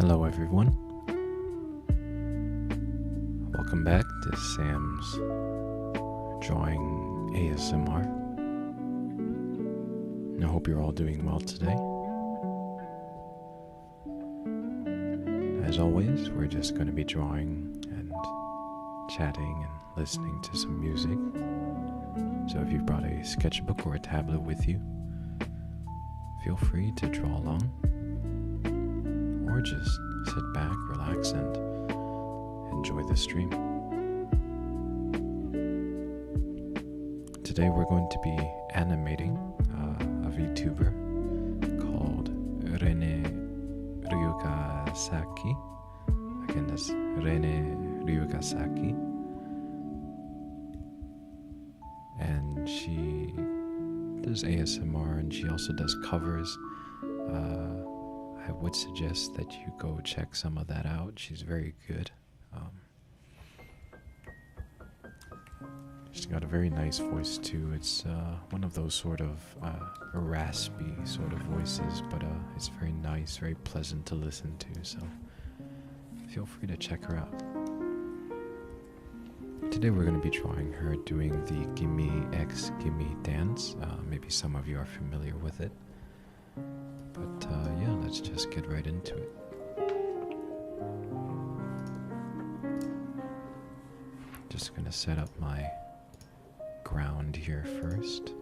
Hello everyone. Welcome back to Sam's Drawing ASMR. I hope you're all doing well today. As always, we're just going to be drawing and chatting and listening to some music. So if you've brought a sketchbook or a tablet with you, feel free to draw along. Or just sit back, relax, and enjoy the stream. Today we're going to be animating a VTuber called Rene Ryugasaki. Again, that's Rene Ryugasaki. And she does ASMR and she also does covers. I would suggest that you go check some of that out. She's very good. She's got a very nice voice too. It's one of those sort of raspy sort of voices, but it's very nice, very pleasant to listen to. So feel free to check her out. Today we're going to be drawing her doing the gimmexgimme dance. Maybe some of you are familiar with it. But yeah, let's just get right into it. Just gonna set up my ground here first.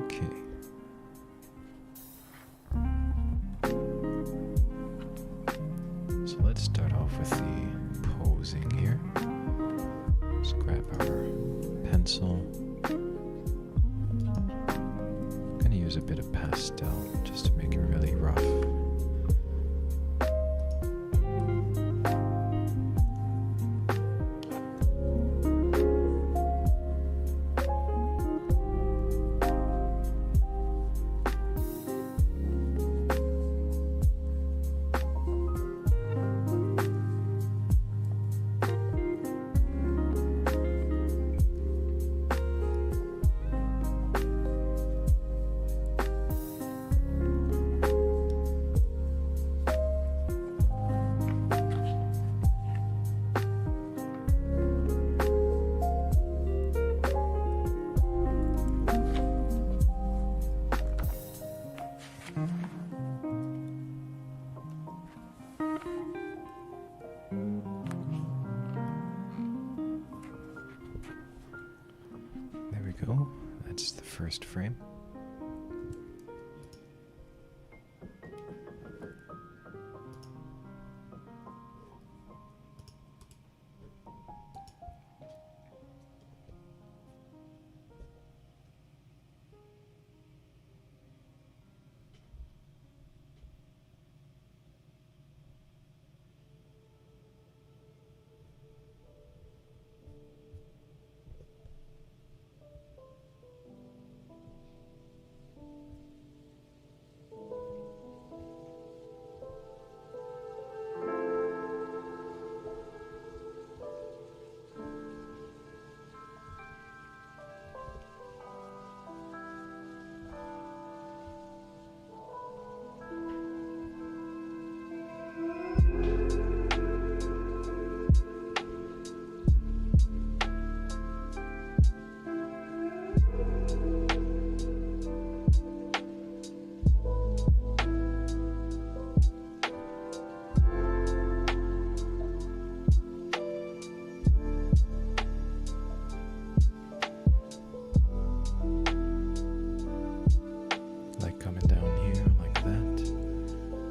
Okay. Let's start off with the posing here. Let's grab our pencil. I'm going to use a bit of pastel just to make it really rough. There we go. That's the first frame.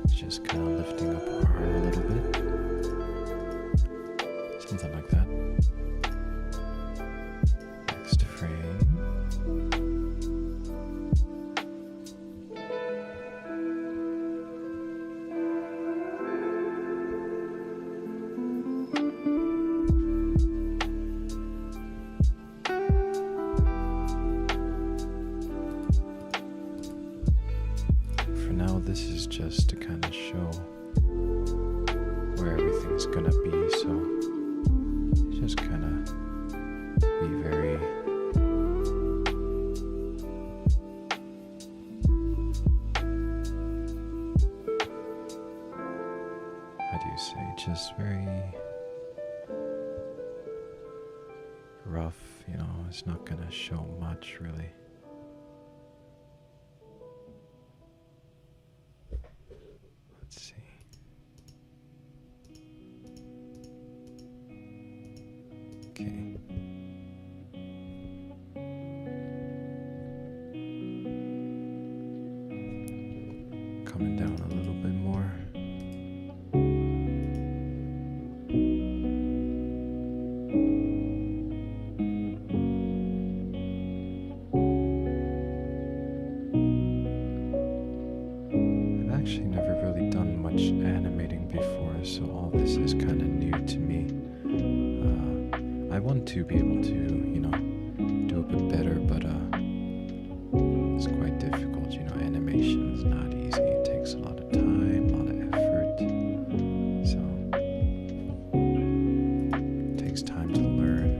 Just kind of lifting up our arm a little bit. Something like that. Next frame. This is just to kind of show where everything's gonna be, so rough, it's not gonna show much really. Let's see. Okay. Coming down a little bit more. I've actually never really done much animating before, so all this is kind of new to me. I want to be able to, do a bit better, but it's quite difficult. Animation's not easy. It takes a lot of time, a lot of effort. So it takes time to learn.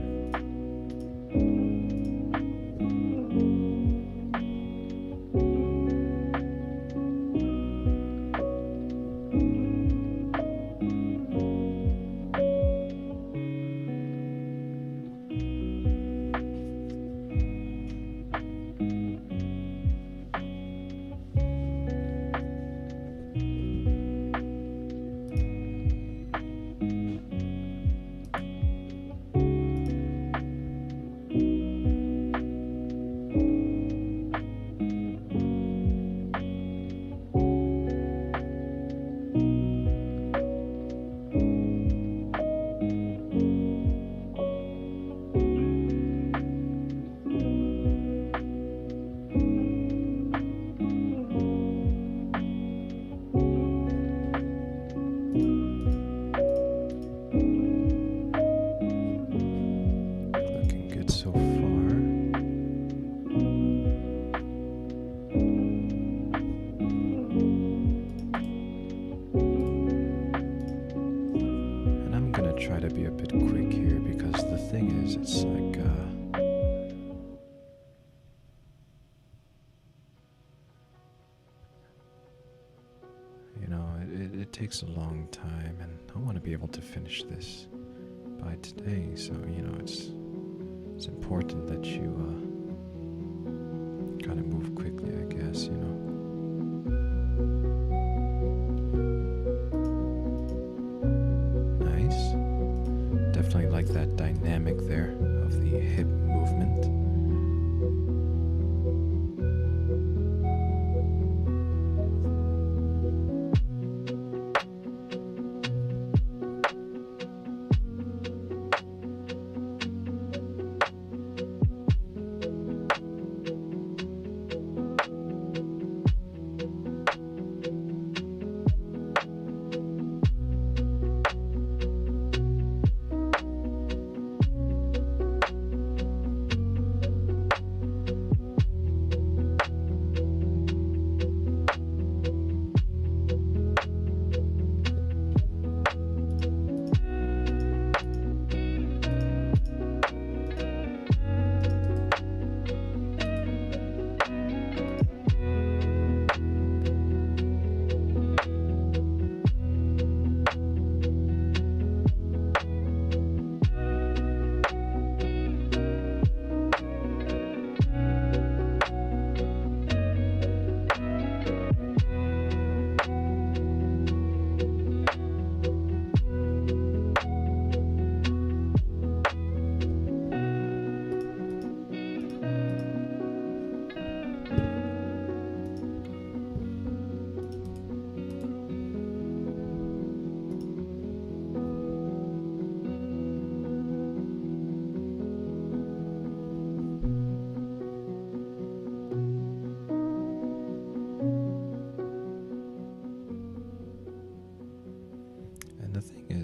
So far. And I'm gonna try to be a bit quick here because the thing is, it's like it takes a long time, and I want to be able to finish this by today, so it's important that you kind of move quickly, I guess, Nice. Definitely like that dynamic there of the hip movement.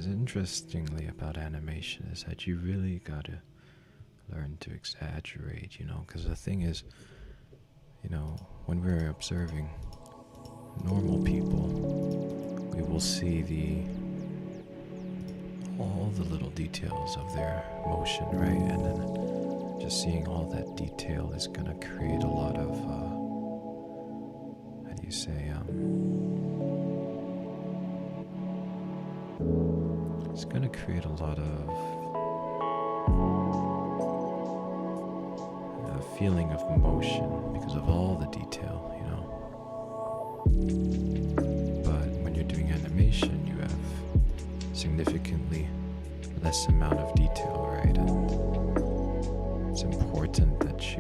Interestingly about animation is that you really gotta learn to exaggerate, because the thing is, when we're observing normal people, we will see all the little details of their motion, right? And then just seeing all that detail is gonna create a lot of, how do you say, it's going to create a lot of feeling of motion because of all the detail, you know. But when you're doing animation, you have significantly less amount of detail, right? And it's important that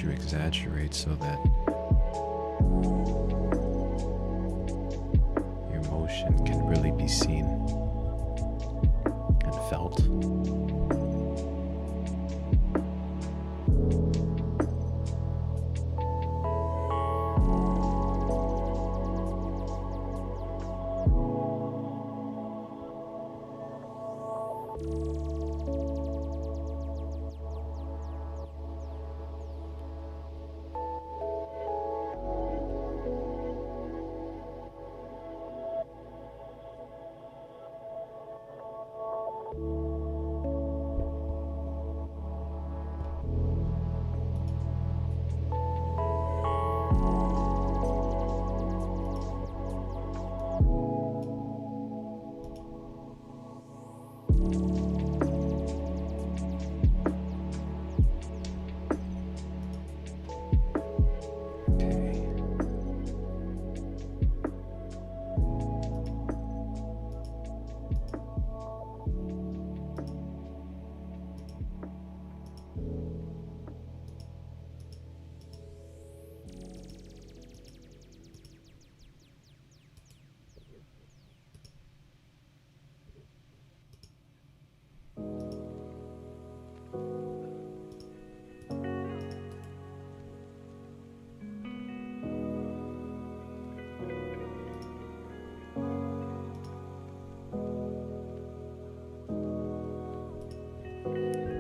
you exaggerate so that your motion can really be seen and felt.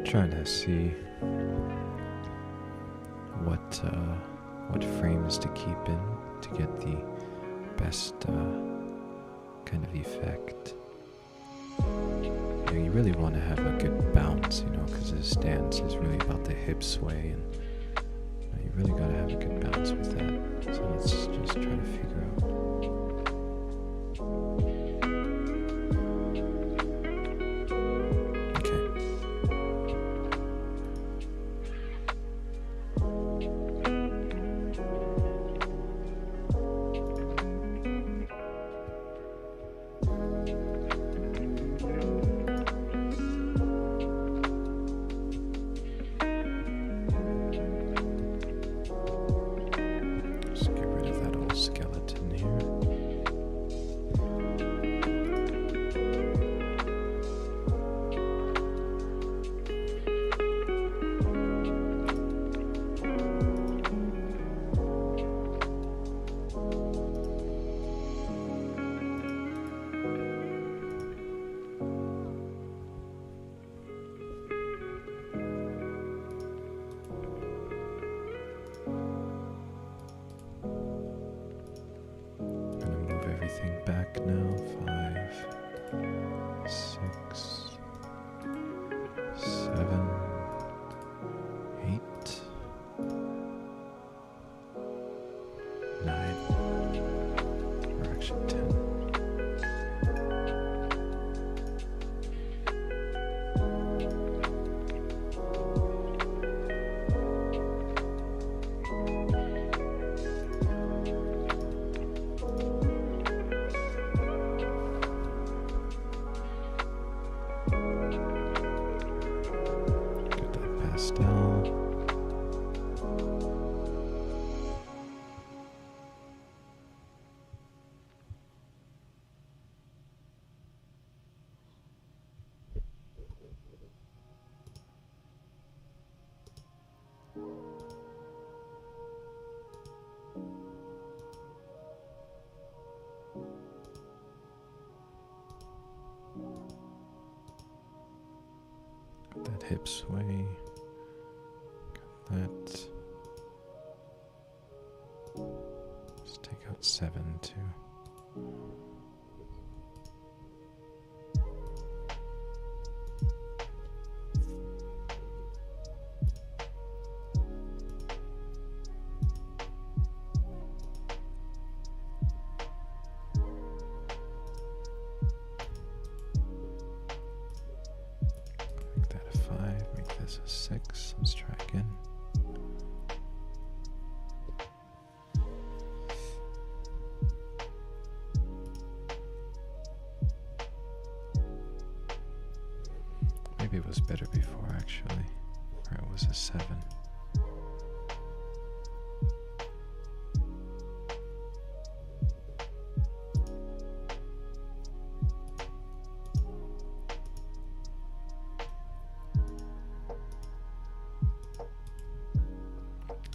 Trying to see what frames to keep in to get the best kind of effect. You really want to have a good bounce, you know, because this dance is really about the hip sway, and you really got to have a good bounce with that. So let's just try to figure out. Back now, 5, 6, 7, 8, 9, or actually 10. That hip sway, got that. Let's take out 7 too. 6. Let's try again. Maybe it was better before, actually. Or it was a 7.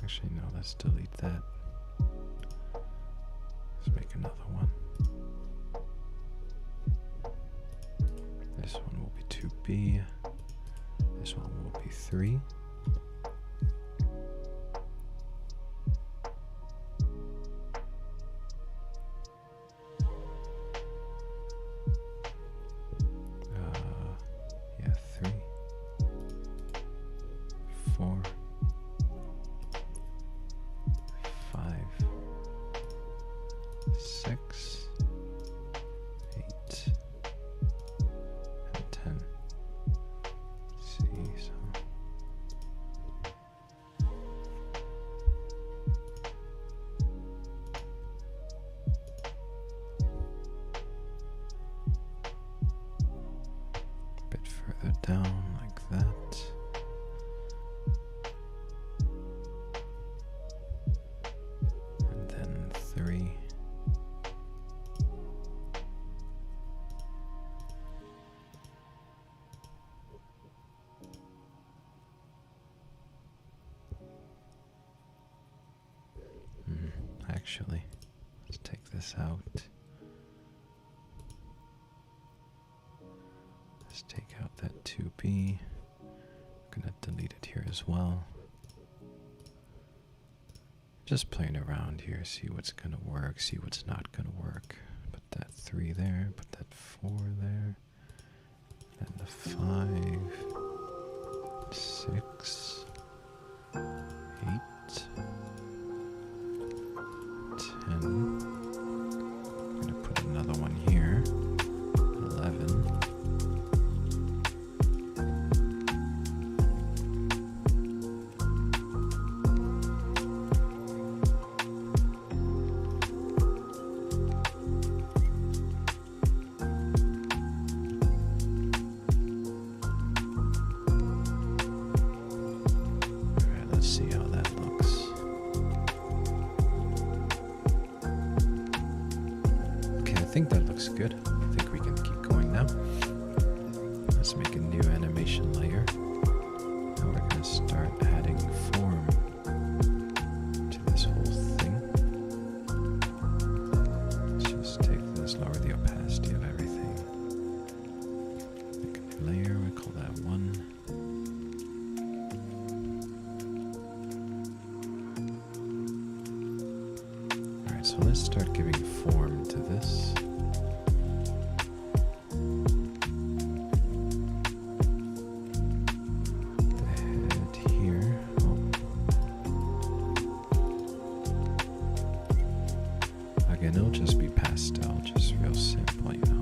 Actually, no, let's delete that. Let's make another one. This one will be 2B. This one will be 3. Yeah, 3, 4, 5, 6, 8, and 10. See, so a bit further down like that. And then 3. Actually, let's take this out. Let's take out that 2B. I'm gonna delete it here as well. Just playing around here, see what's gonna work, see what's not gonna work. Put that 3 there, put that 4 there, and the 5, 6, 8, 10. I'm gonna put another one here. 11. Alright, let's see how that looks. I think that looks good. I think we can keep going now. Let's make a new animation layer. Now we're going to start adding form to this whole thing. Let's just take this, lower the opacity of everything. Make a new layer, we call that 1. Alright, so let's start giving form to this. Again, it'll just be pastel, just real simple, you know.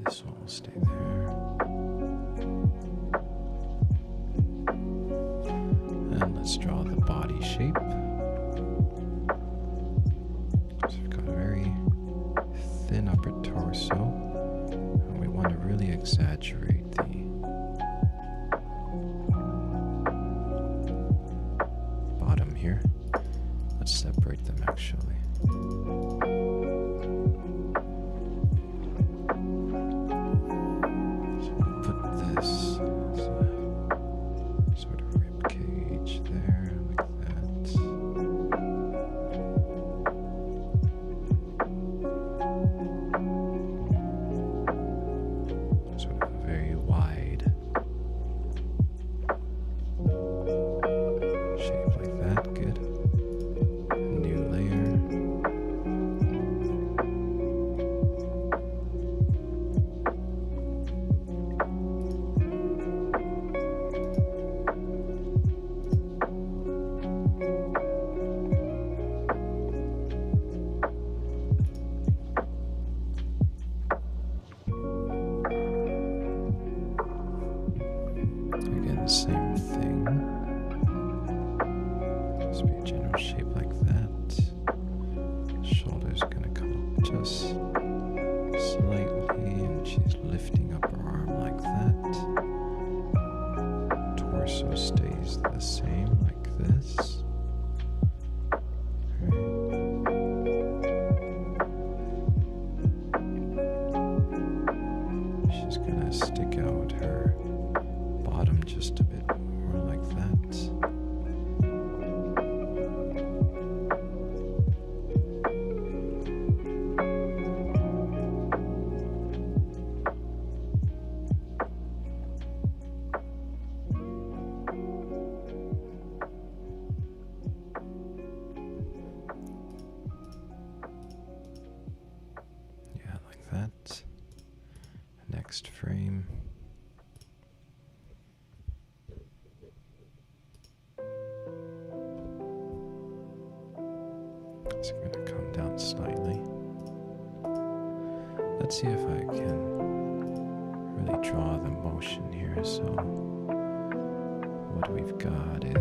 This one will stay there. And let's draw the body shape. So we've got a very thin upper torso, and we want to really exaggerate the bottom here. slightly, and she's lifting up her arm like that. Torso stays the same like this. She's gonna stick out her bottom just a bit more like that. Yeah, like that. Next frame. It's going to come down slightly. Let's see if I can really draw the motion here. So what we've got is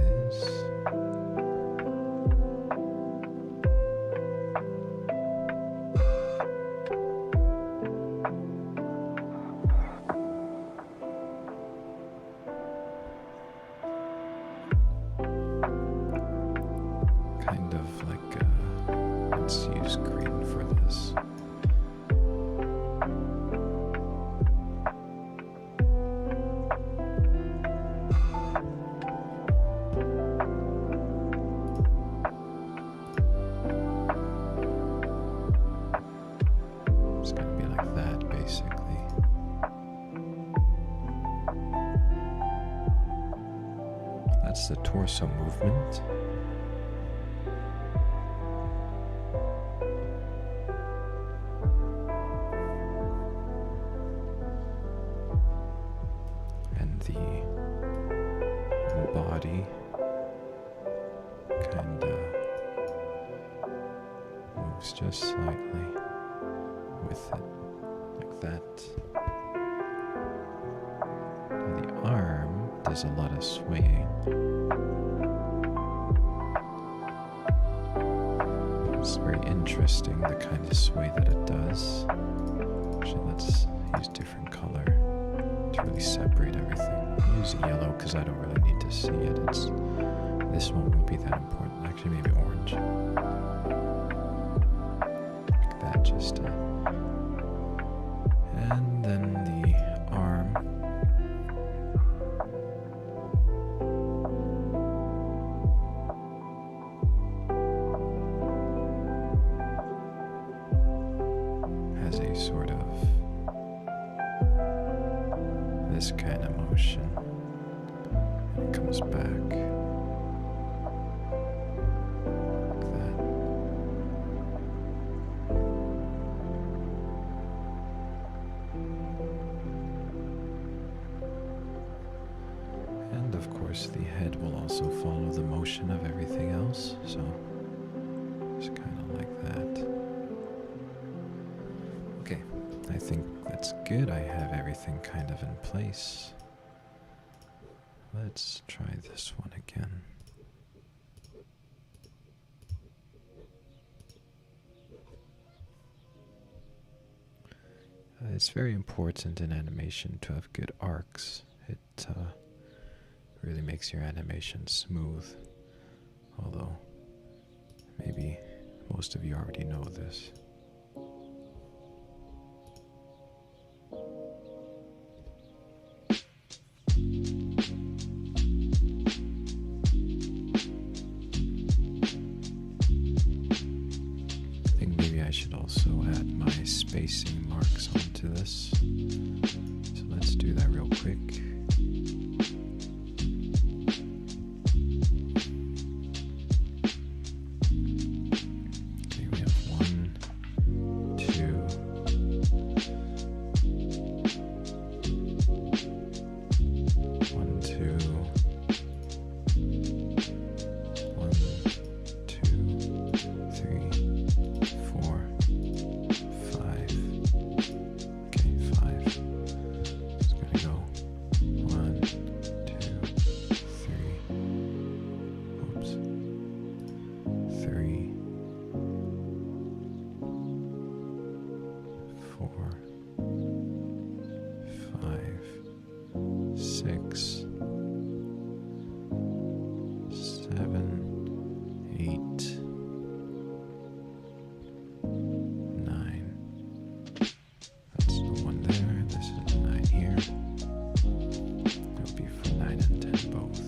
kind of like let's use green for this. It's going to be like that basically. That's the torso movement. The body kind of moves just slightly with it, like that. Now the arm does a lot of swaying. It's very interesting, the kind of sway that it does. Actually, let's use different color to really separate everything. Use yellow because I don't really need to see it. This one won't be that important. Actually, maybe orange. Like that, just and then the arm. Has a sort of this kind of motion, and it comes back like that. And of course the head will also follow the motion of everything else, so it's kind of like that. Okay, I think that's good. I have everything kind of in place. Let's try this one again. It's very important in animation to have good arcs. It really makes your animation smooth. Although, maybe most of you already know this. I should also add my spacing marks onto this. So let's do that real quick. Okay, we have 1, 2, 1, 2, 1, 2, 3, 4, 5. Okay, 5. 4, 5, 6, 7, 8, 9. That's the one there. This is a 9 here. It'll be for 9 and 10 both.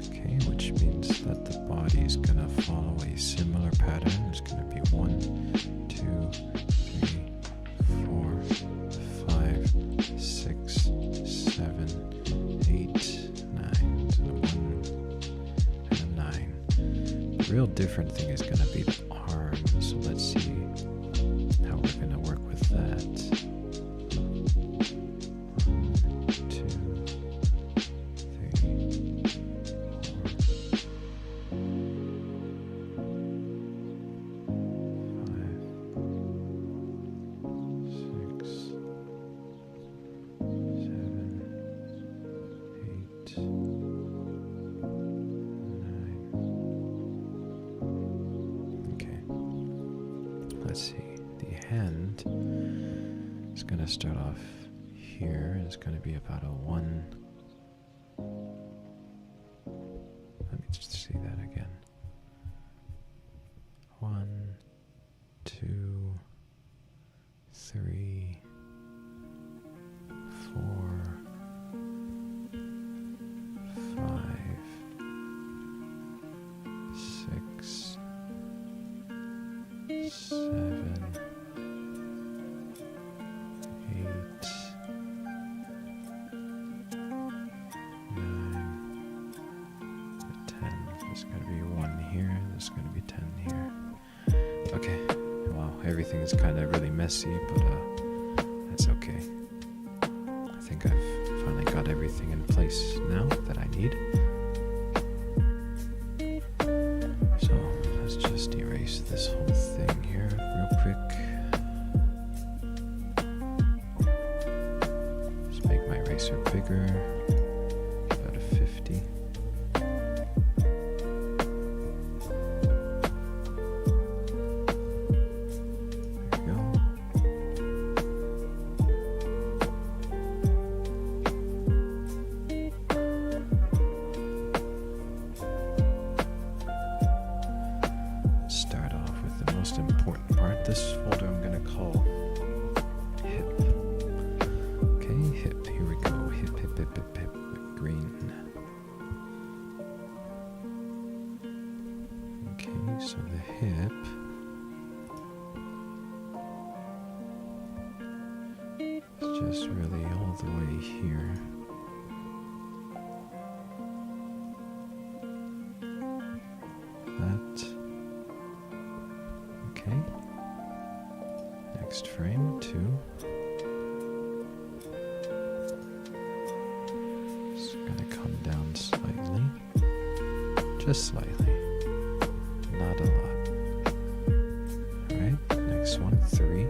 Okay, which means that the body is going to follow a similar pattern. It's going to be 1, 2, 3, 4, 5, 6, 7, 8, 9. So 1 and a 9. The real different thing is going to be the arm. So let's see how we're going to work with that. 1, 2, 3, 4, 5, 6, 7, 8, 9. Okay. Let's see. The hand is going to start off here. It's going to be about a 1. Let me just see that again. 1, 2, 3, 4, 5, 6, 7, 8, 9, 10. There's going to be 1 here. There's going to be 10 here. Okay. Wow, everything's kind of really messy, but that's okay. I think I've finally got everything in place now that I need. So let's just erase this whole thing here real quick. Just make my eraser bigger, about a 50. There we go. Let's start off with the most important part. This folder I'm going to call hip. Okay, hip. Here we go. Hip, hip, hip, hip, hip. Green. Okay, so the hip is just really all the way here. That. Okay. Next frame, 2. It's gonna come down slightly. Just slightly. Not a lot. Alright, next one, 3.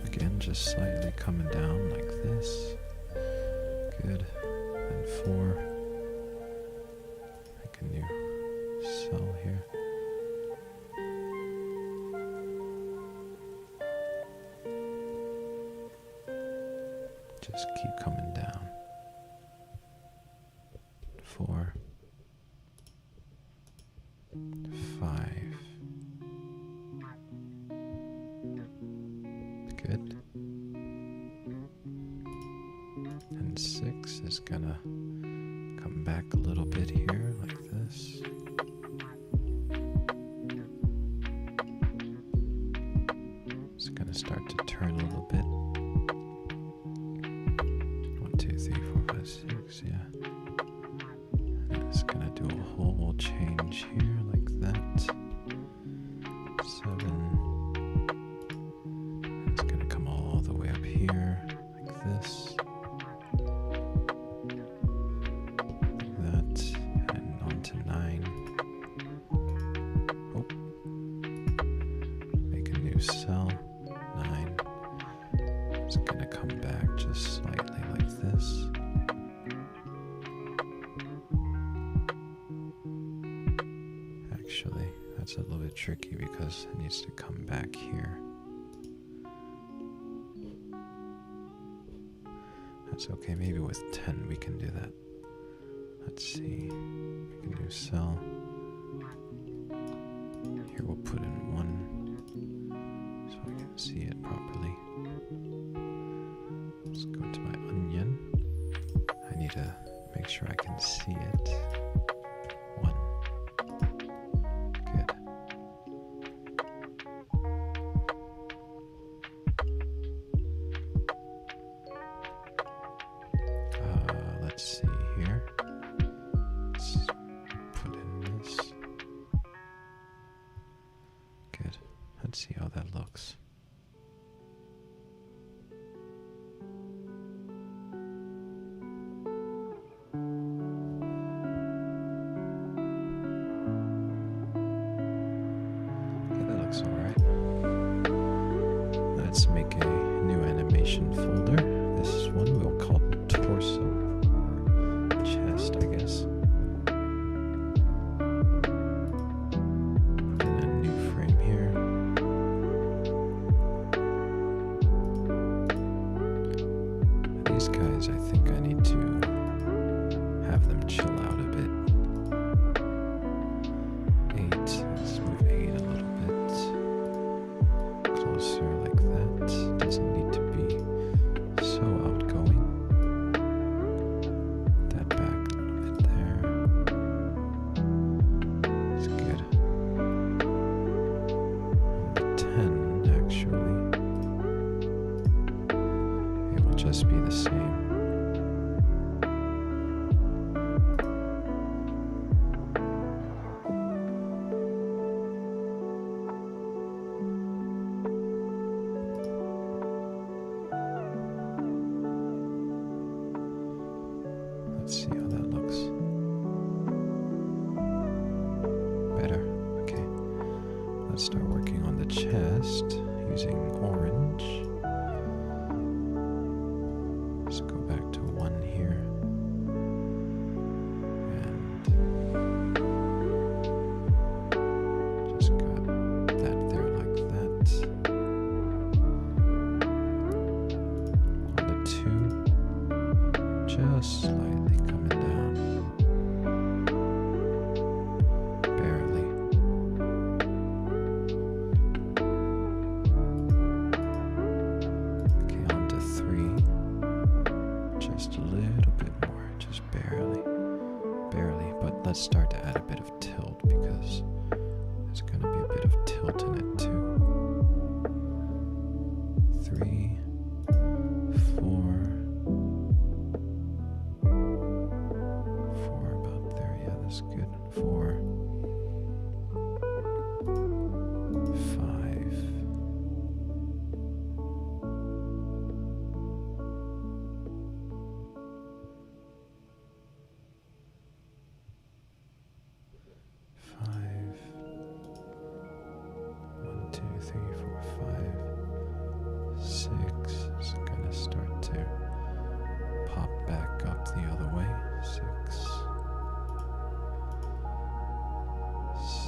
Again, just slightly coming down like this. Good. And 4. Make a new cell here. Just keep coming down. 4, 5. Good. And 6 is gonna come back a little bit here, like this. It's gonna start to turn a little bit. 1, 2, 3, 4, 5, 6, yeah. And it's gonna do a whole change here, like that. 7. It's gonna come all the way up here, like this. Like that. And on to 9. Oh, new cell. 9. It's gonna come back just slightly like this. Actually, that's a little bit tricky because it needs to come back here. That's okay, maybe with 10 we can do that. Let's see, we can do cell. Here we'll put in 1 so I can see it properly. Let's go to my onion. I need to make sure I can see it. 1. Good. Let's see here. Let's put in this. Good. Let's see how that looks. Okay, that looks alright. Let's make a new animation folder. This one we'll call torso, or chest, I guess. Put in a new frame here. These guys, I think I need to have them chill out a bit. 8, let's move 8 a little bit closer like that. Doesn't need to be so outgoing. That back a little bit there. That's good. And the 10, actually, it will just be the same. Let's see how that looks. Better. Okay. Let's start working on the chest using orange. Let's go back to 1 here. And just got that there like that. On the 2, just slightly coming down. Barely. Okay, on to 3. Just a little bit more, just barely. Barely, but let's start to add a bit of tilt because there's going to be a bit of tilt in it too. 3, 4. 4 about there, yeah, that's good. 4, 5, 5. 1, 2, 3, 4, 5, 6. It's gonna start to pop back up the other way. 6,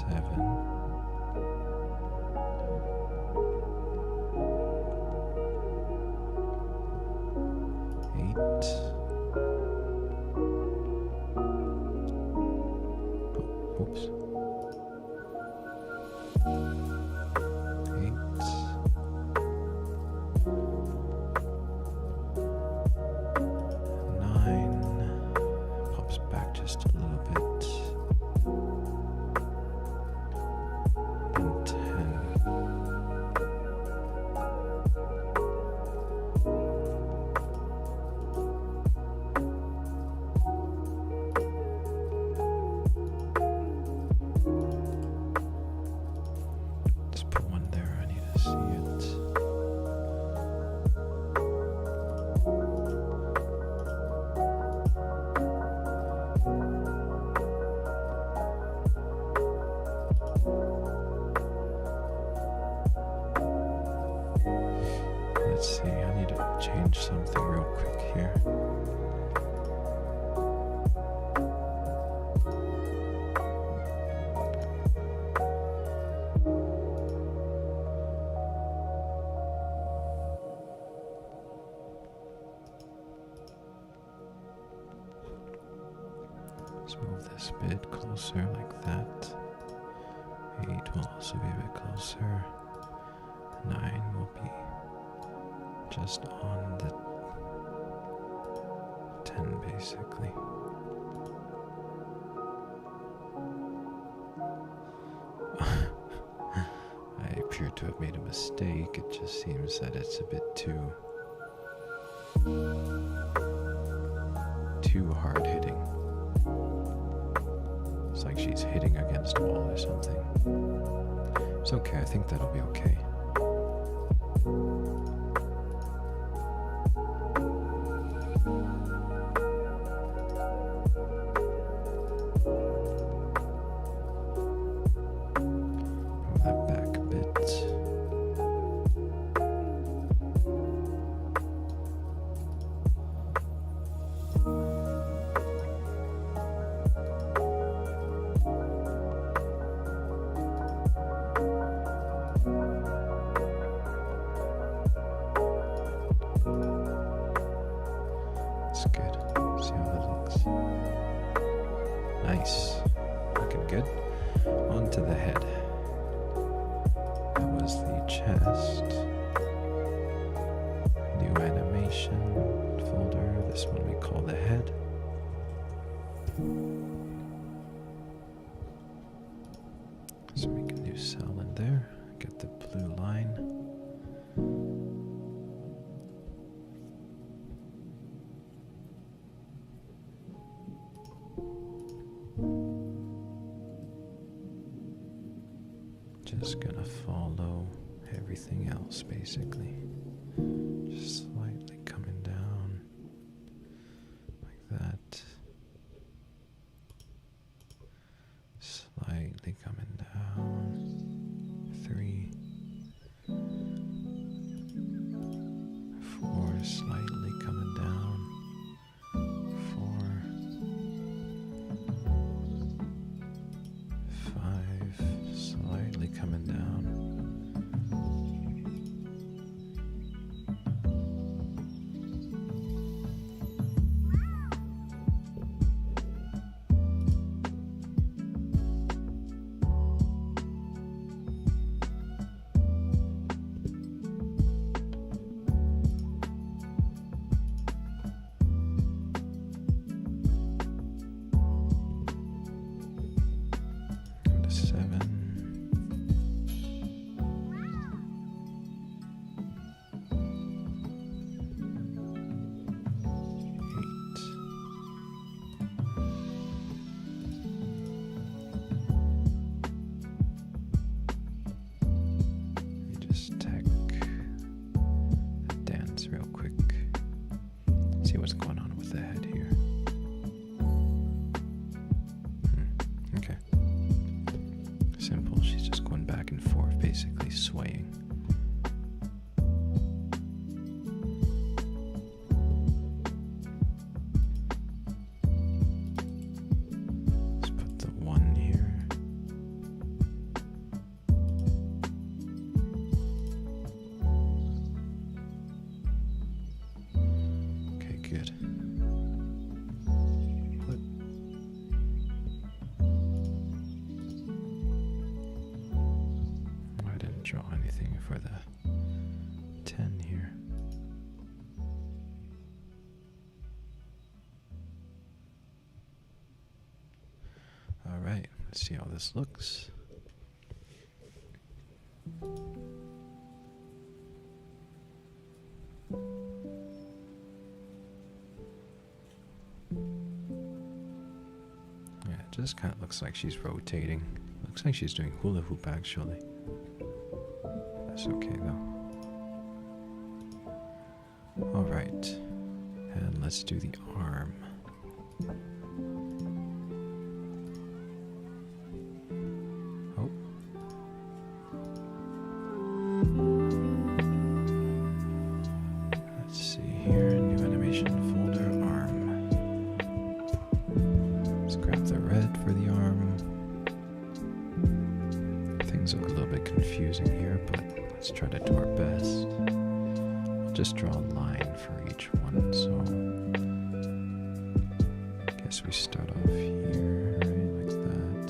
7, let's see, I need to change something real quick here. Let's move this a bit closer like that. 8 will also be a bit closer. 9 will be just on the 10 basically. I appear to have made a mistake. It just seems that it's a bit too hard hitting. It's like she's hitting against a wall or something. It's okay, I think that'll be okay. Move that back a bit. That's good. See how that looks. Nice. Looking good. On to the head. That was the chest. New animation folder. This one we call the head. So make a new cell in there. Get the blue line. Just gonna follow everything else basically. Just slightly coming down like that. Slightly coming down. 3, 4, slightly coming down. 4, 5, slightly coming down. 7. 8. Just tech the dance real quick. See what's going on with the head here. Okay. Simple, she's just going back and forth, basically swaying. Let's put the 1 here. Okay, good. Draw anything for the 10 here. All right, let's see how this looks. Yeah, it just kind of looks like she's rotating. Looks like she's doing hula hoop actually. That's okay though. Alright, and let's do the arm. Oh. Things look a little bit confusing here, but let's try to do our best. We'll just draw a line for each one, so I guess we start off here, right, like that.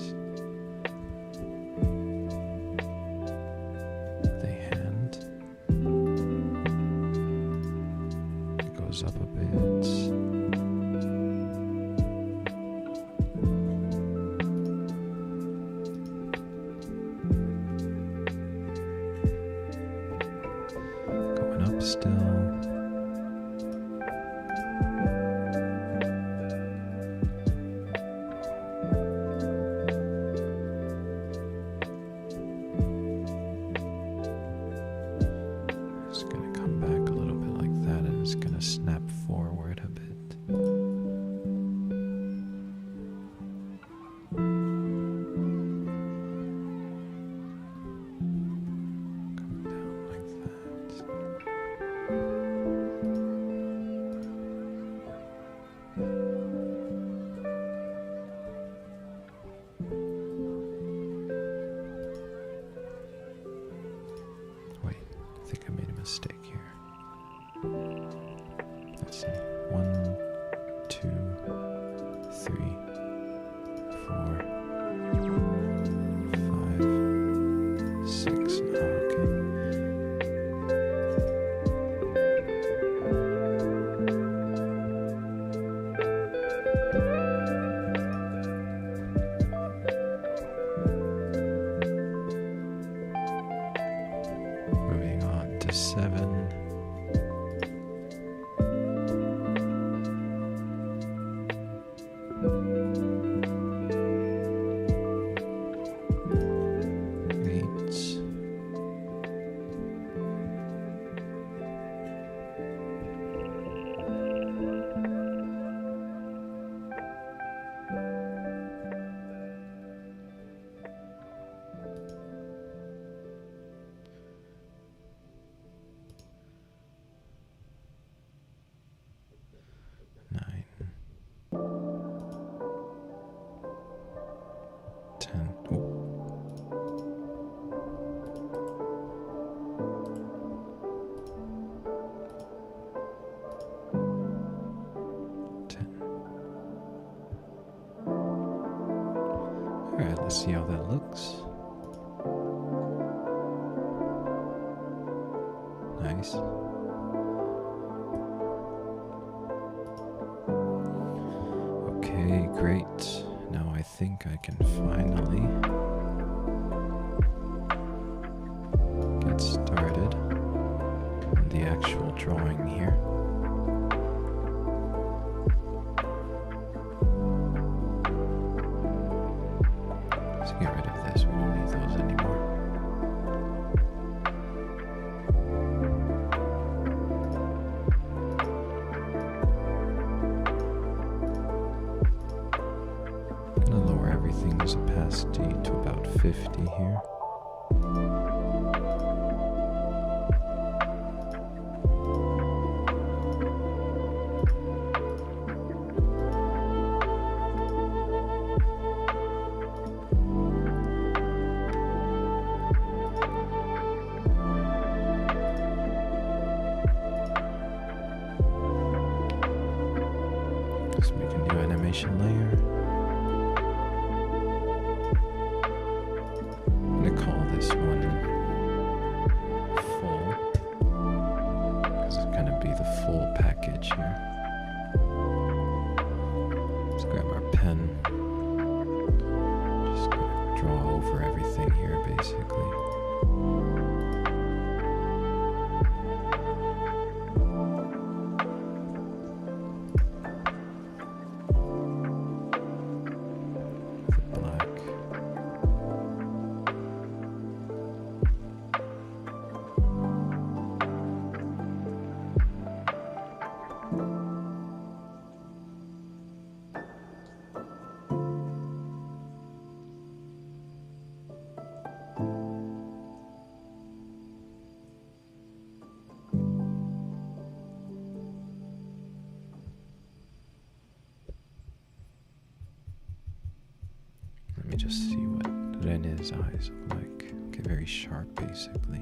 The hand. It goes up a bit. Still. It's going to come back a little bit like that, and it's going to snap forward a bit. Come down like that. Wait, I think I made a mistake here. Let's see. 1, 2, 3, 4, 5, 6. Oh, okay. Moving on to 7. 8. 9. 10. Ooh. 10. Alright, let's see how that looks. Nice. Okay, great. Now I think I can finally get started on the actual drawing here. Let's get rid of this. We don't need those anymore. Everything's opacity to about 50 here. Let's make a new animation layer. I'm going to call this one full, because it's going to be the full package here. Let's grab our pen. Just going to draw over everything here, basically. Let me just see what Rene's eyes look like. very sharp, basically.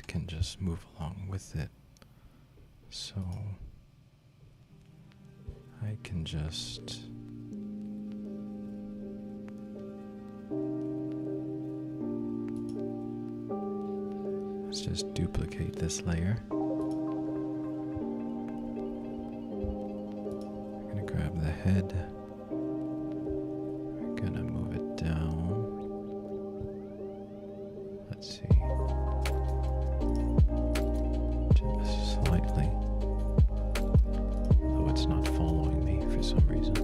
Can just move along with it, so I can just let's just duplicate this layer. I'm gonna grab the head, we're gonna move it down. Let's see. Slightly, though it's not following me for some reason.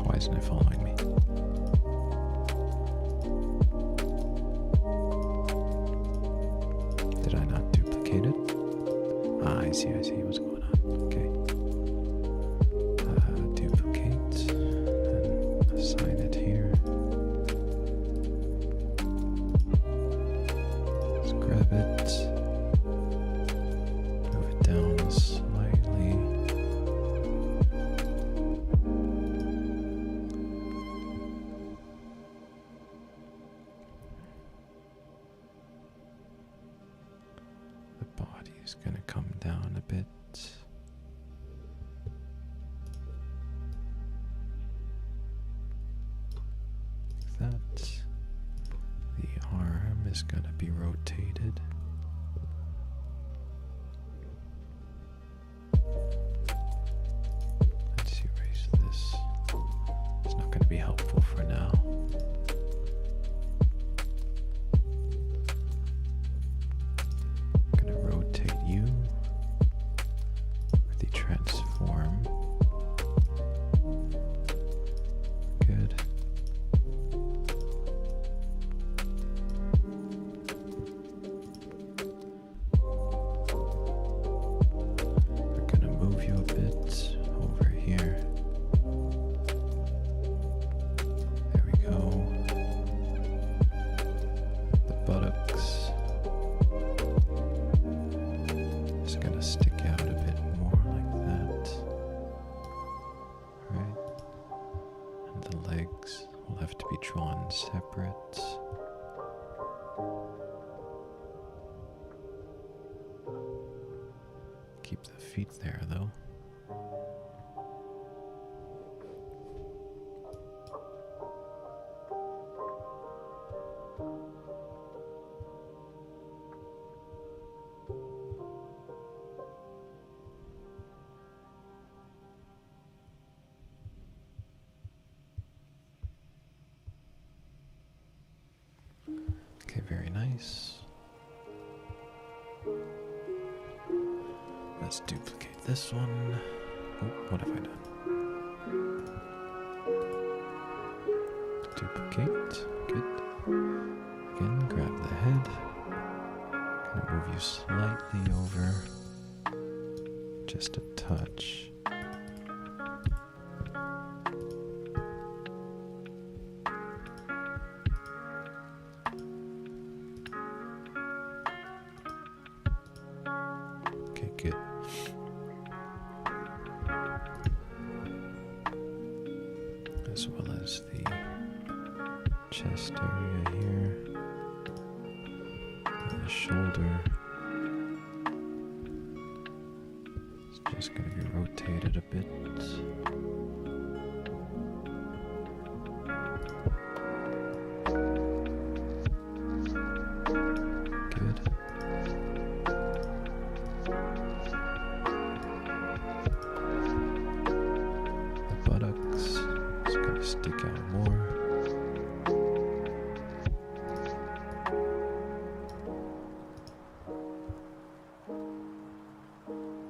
Why isn't it following me? Did I not duplicate it? Ah, I see what's going on. Okay. Duplicate, and assign it here. Grab it, move it down slightly. The body is going to come down a bit. Like that. The arm is going to be rotated. Let's erase this. It's not going to be helpful for now. I'm going to rotate you with the transform. Good. Drawn separate. Keep the feet there though. very nice. Let's duplicate this one. Oh, what have I done? Duplicate. Good. Again, grab the head. Gonna move you slightly over. Just a touch. Okay, good. As well as the chest area here, and the shoulder. It's just going to be rotated a bit. Good. The buttocks is going to stick out more.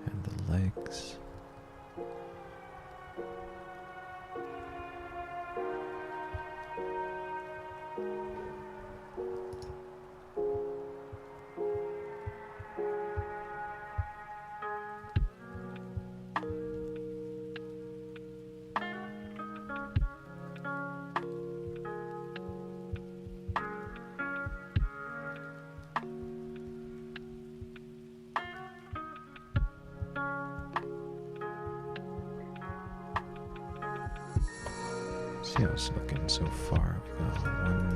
And the legs. See how it's looking so far. We got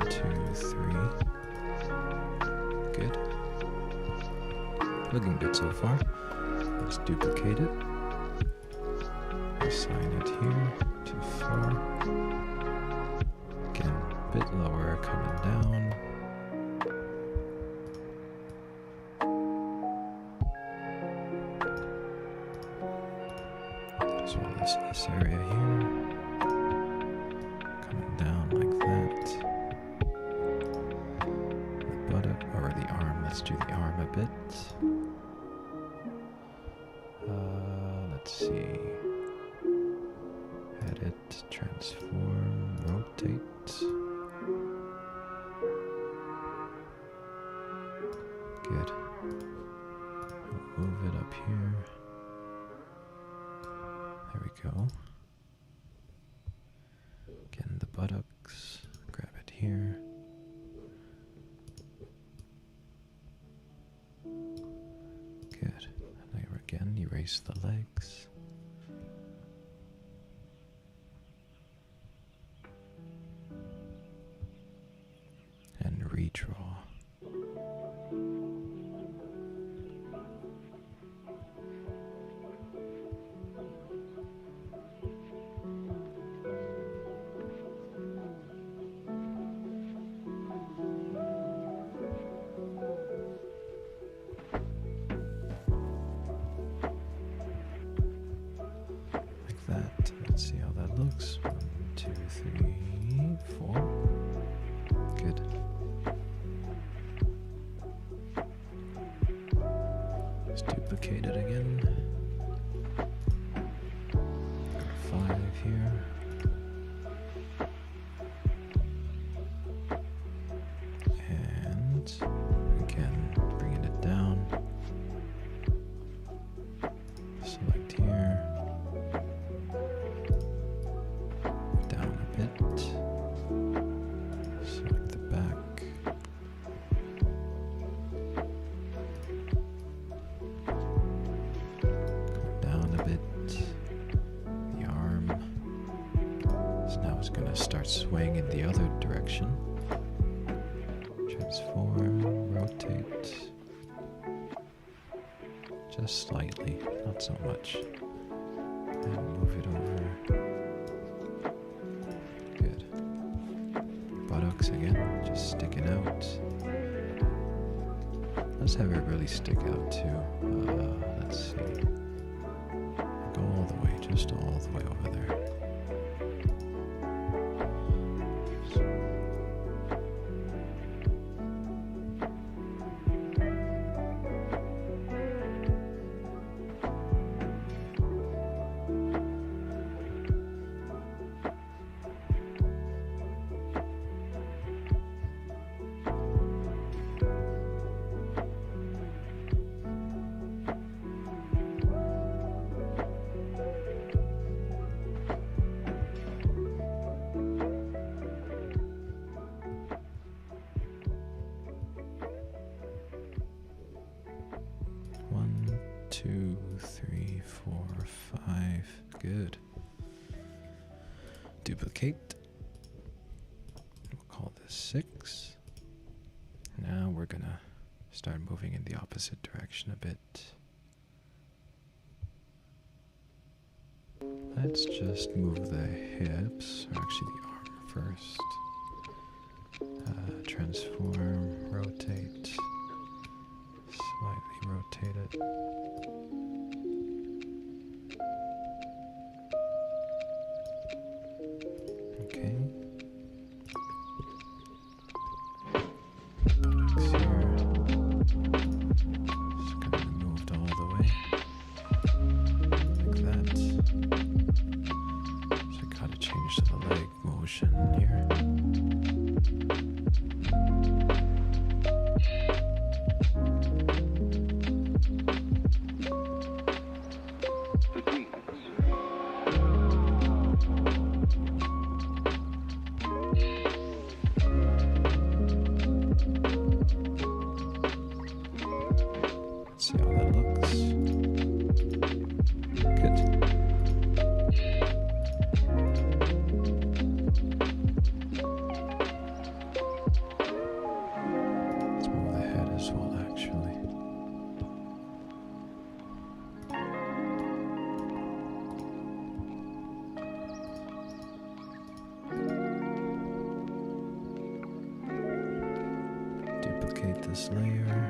1, 2, 3. Good. Looking good so far. Let's duplicate it. Assign it here to 4. Again, a bit lower, coming down. As well as this area here. Down like that. The buttock, or the arm. Let's do the arm a bit. Let's see. Edit, transform, rotate. Good. We'll move it up here. There we go. Again, the buttocks, grab it here. Good. And there again, erase the legs. And redraw. That. Let's see how that looks. 1, 2, 3, 4. Good. Let's duplicate it again. 5 here. And again, bringing it down. Select here. Select the back. Go down a bit. The arm. So now it's going to start swaying in the other direction. Transform, rotate. Just slightly, not so much. And move it over. Buttocks again, just sticking out. Let's have it really stick out too. Let's see. Go all the way, just all the way over there. 2, 3, 4, 5. Good. Duplicate. We'll call this 6. Now we're gonna start moving in the opposite direction a bit. Let's just move the hips, or actually the arm first. Transform, rotate, slightly rotate it. Okay. Buttocks here. Just gonna be moved all the way. Like that. So I gotta change the leg motion here. See how that looks. Good. Let's move the head as well, actually. Duplicate this layer.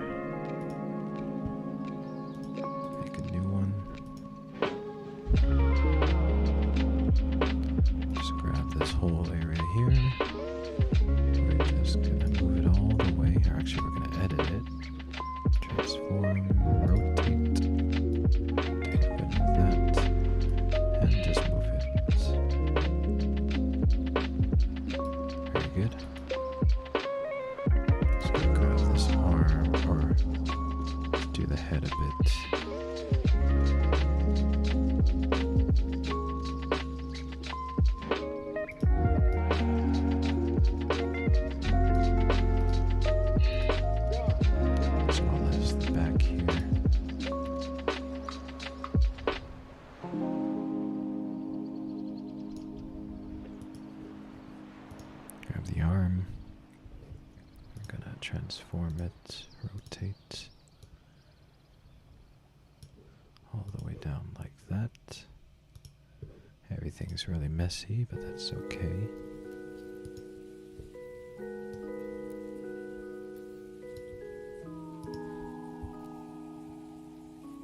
Just grab this whole area here. We're just gonna move it all the way. Or actually, we're gonna edit it. Transform, rotate. Take a bit of that. And just move it. Very good. Just gonna grab this arm, or do the head a bit. Grab the arm. We're gonna transform it, rotate all the way down like that. Everything's really messy, but that's okay.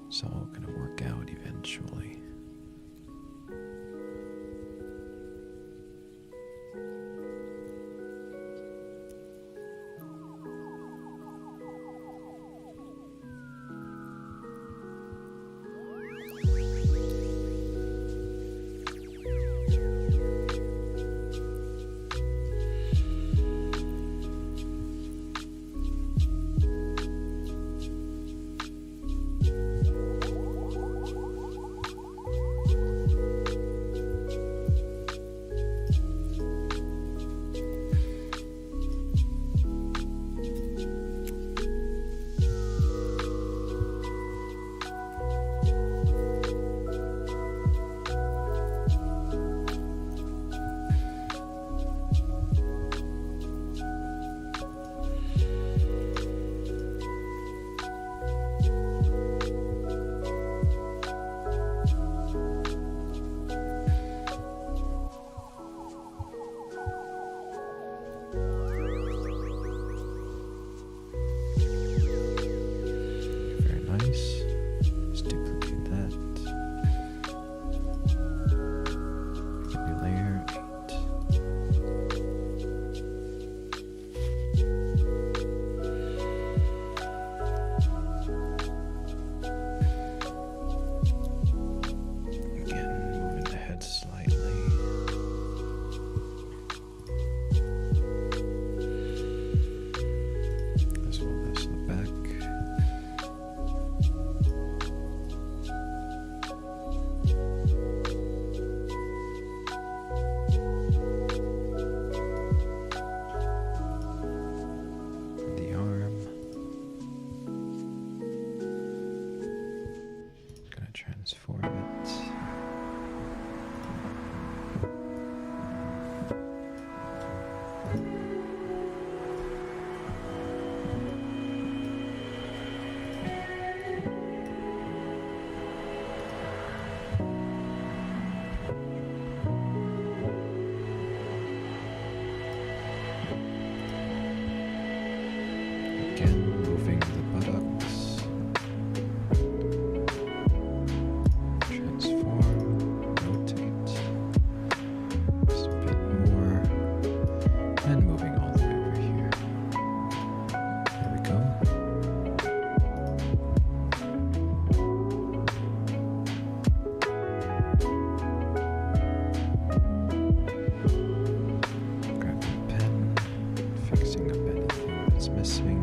It's all gonna work out eventually. transform it. Again, moving the buttocks. Transform, rotate. Just a bit more. And moving all the way over here. There we go. Grab the pen, fixing up anything that's missing.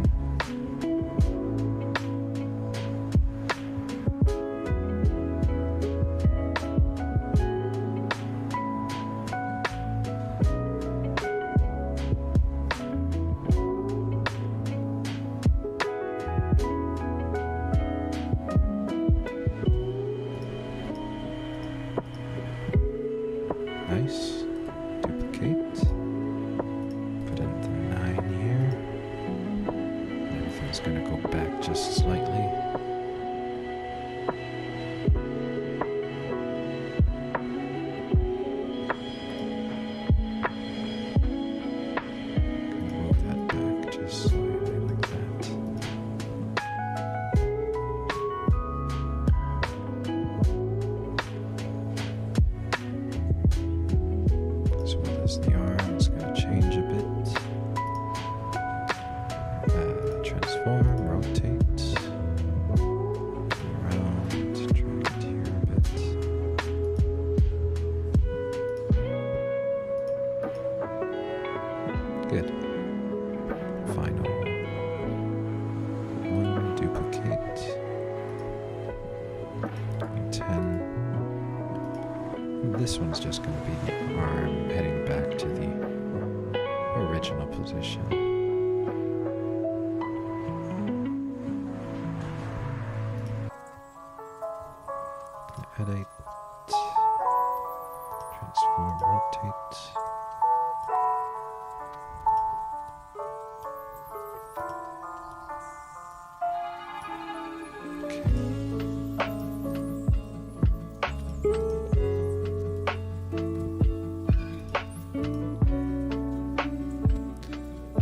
Nice. Duplicate. Put in the 9 here. Everything's going to go back just slightly. Move that back just slightly like that. As well as the arm, it's going to change a bit. Transform, rotate, around, drag it here a bit. Good. Final one, duplicate. 10. This one's just going to be the arm heading back to the original position. Edit, transform, rotate.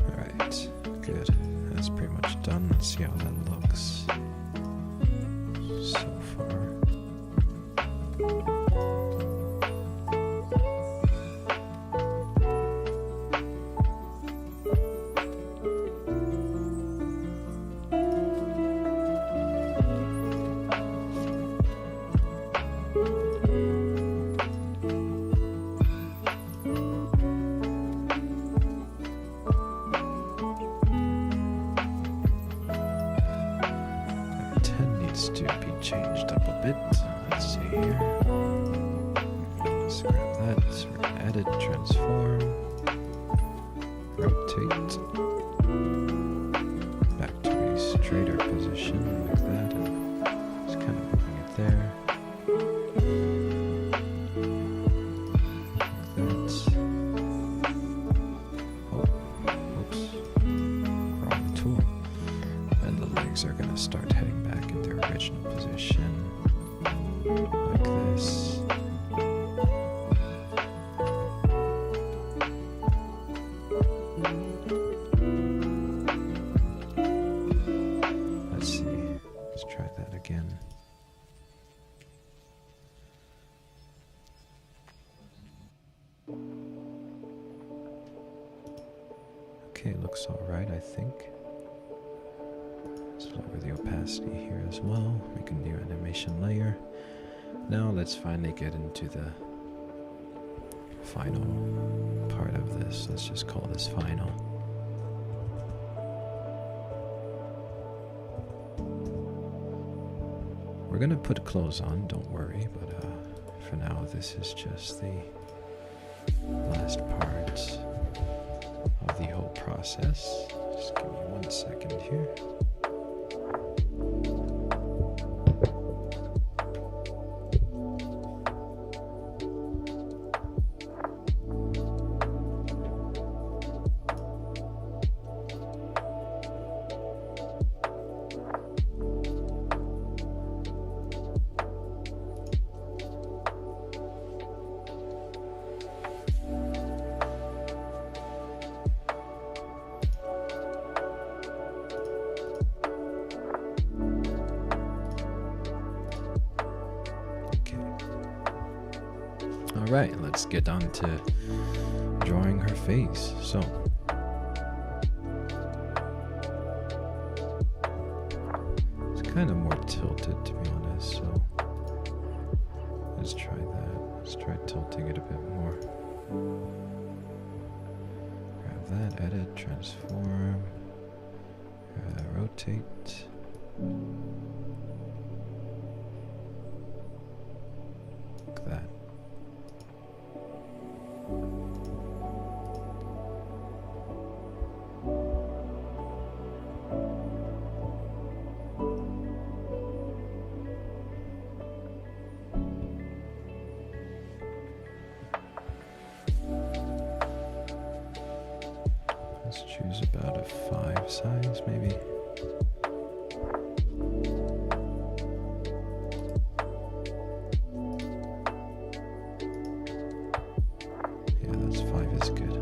Alright, good. That's pretty much done. Let's see how that looks so far. To be changed up a bit. Let's see here. Let's grab that. We're gonna edit, transform, rotate back to a straighter position like that, and just kind of moving it there. Like that. Oh, oops. Wrong tool. And the legs are gonna start heading back in their original position, like this. Let's see, let's try that again. Okay, looks alright, I think. Let's lower the opacity here as well. Make a new animation layer. Now let's finally get into the final part of this. Let's just call this final. We're gonna put clothes on, don't worry, but for now this is just the last part of the whole process. Just give me 1 second here. Alright, let's get on to drawing her face. So, it's kind of more tilted, to be honest, so let's try that. Let's try tilting it a bit more. Grab that, edit, transform, rotate. Like that. Let's choose about a 5 size, maybe. Yeah, that's 5 is good.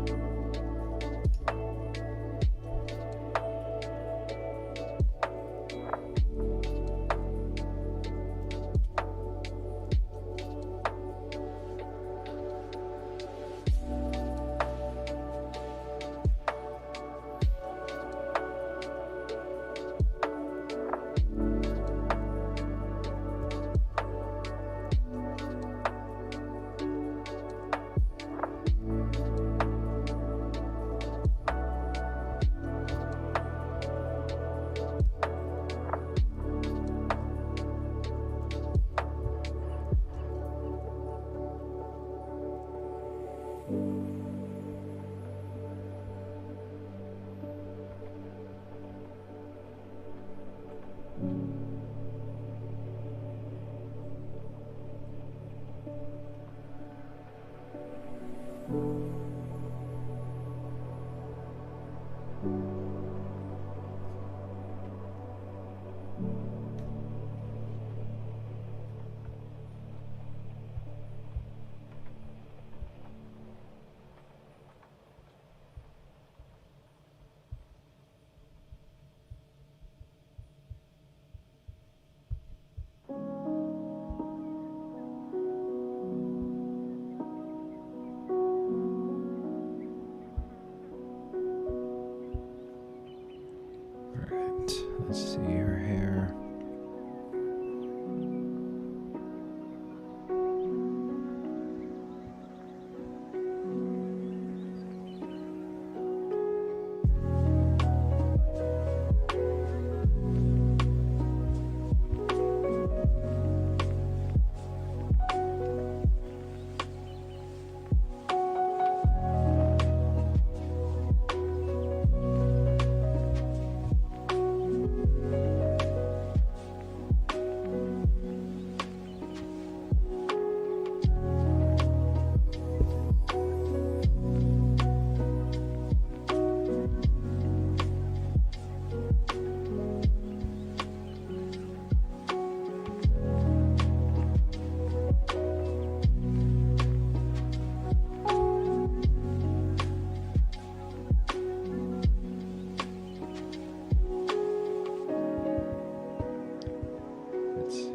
Let's see her hair. Let's see.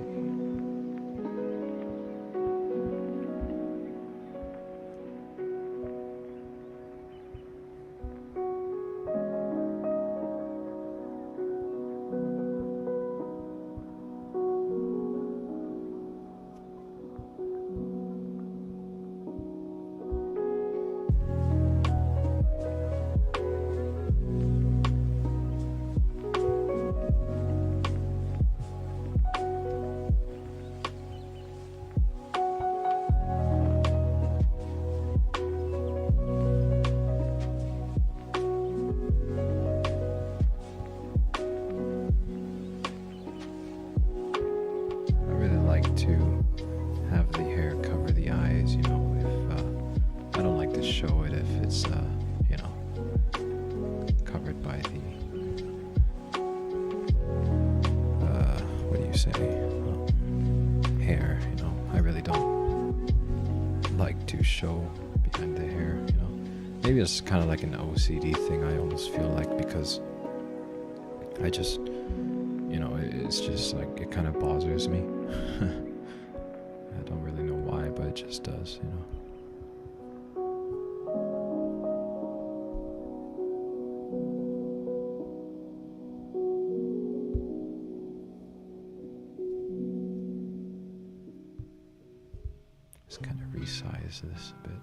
To have the hair cover the eyes, you know, if I don't like to show it if it's you know, covered by the what do you say, hair, you know. I really don't like to show behind the hair, you know. Maybe it's kind of like an OCD thing, I almost feel like, because I just, you know, it's just like, it kind of bothers me. I don't really know why, but it just does, you know. Just kind of resize this a bit.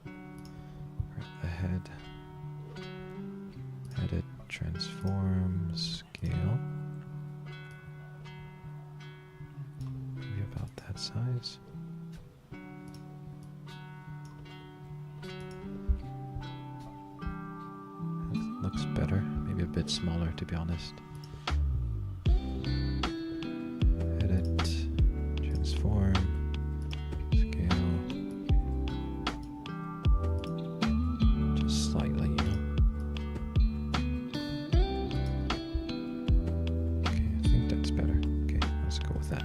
Grab the head. Edit, transform, scale. Maybe about that size. That looks better. Maybe a bit smaller, to be honest. Edit, transform, scale. Just slightly, you know. Okay, I think that's better. Okay, let's go with that.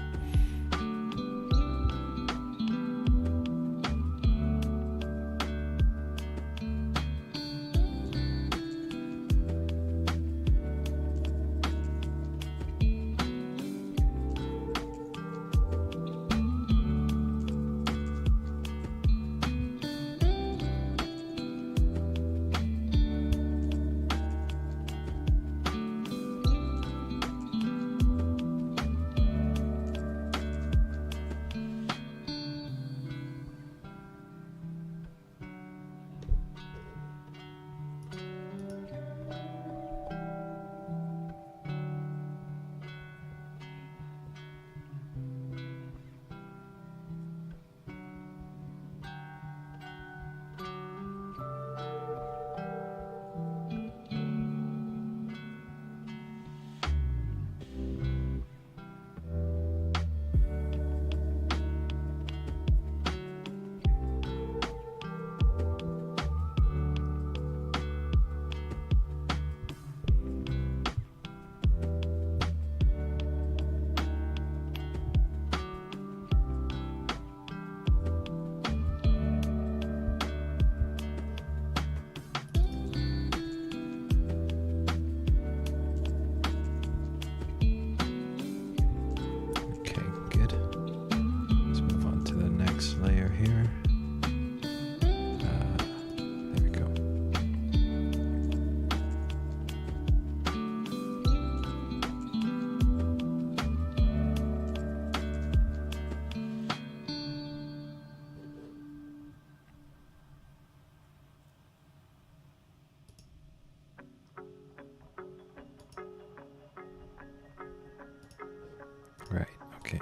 Right, okay.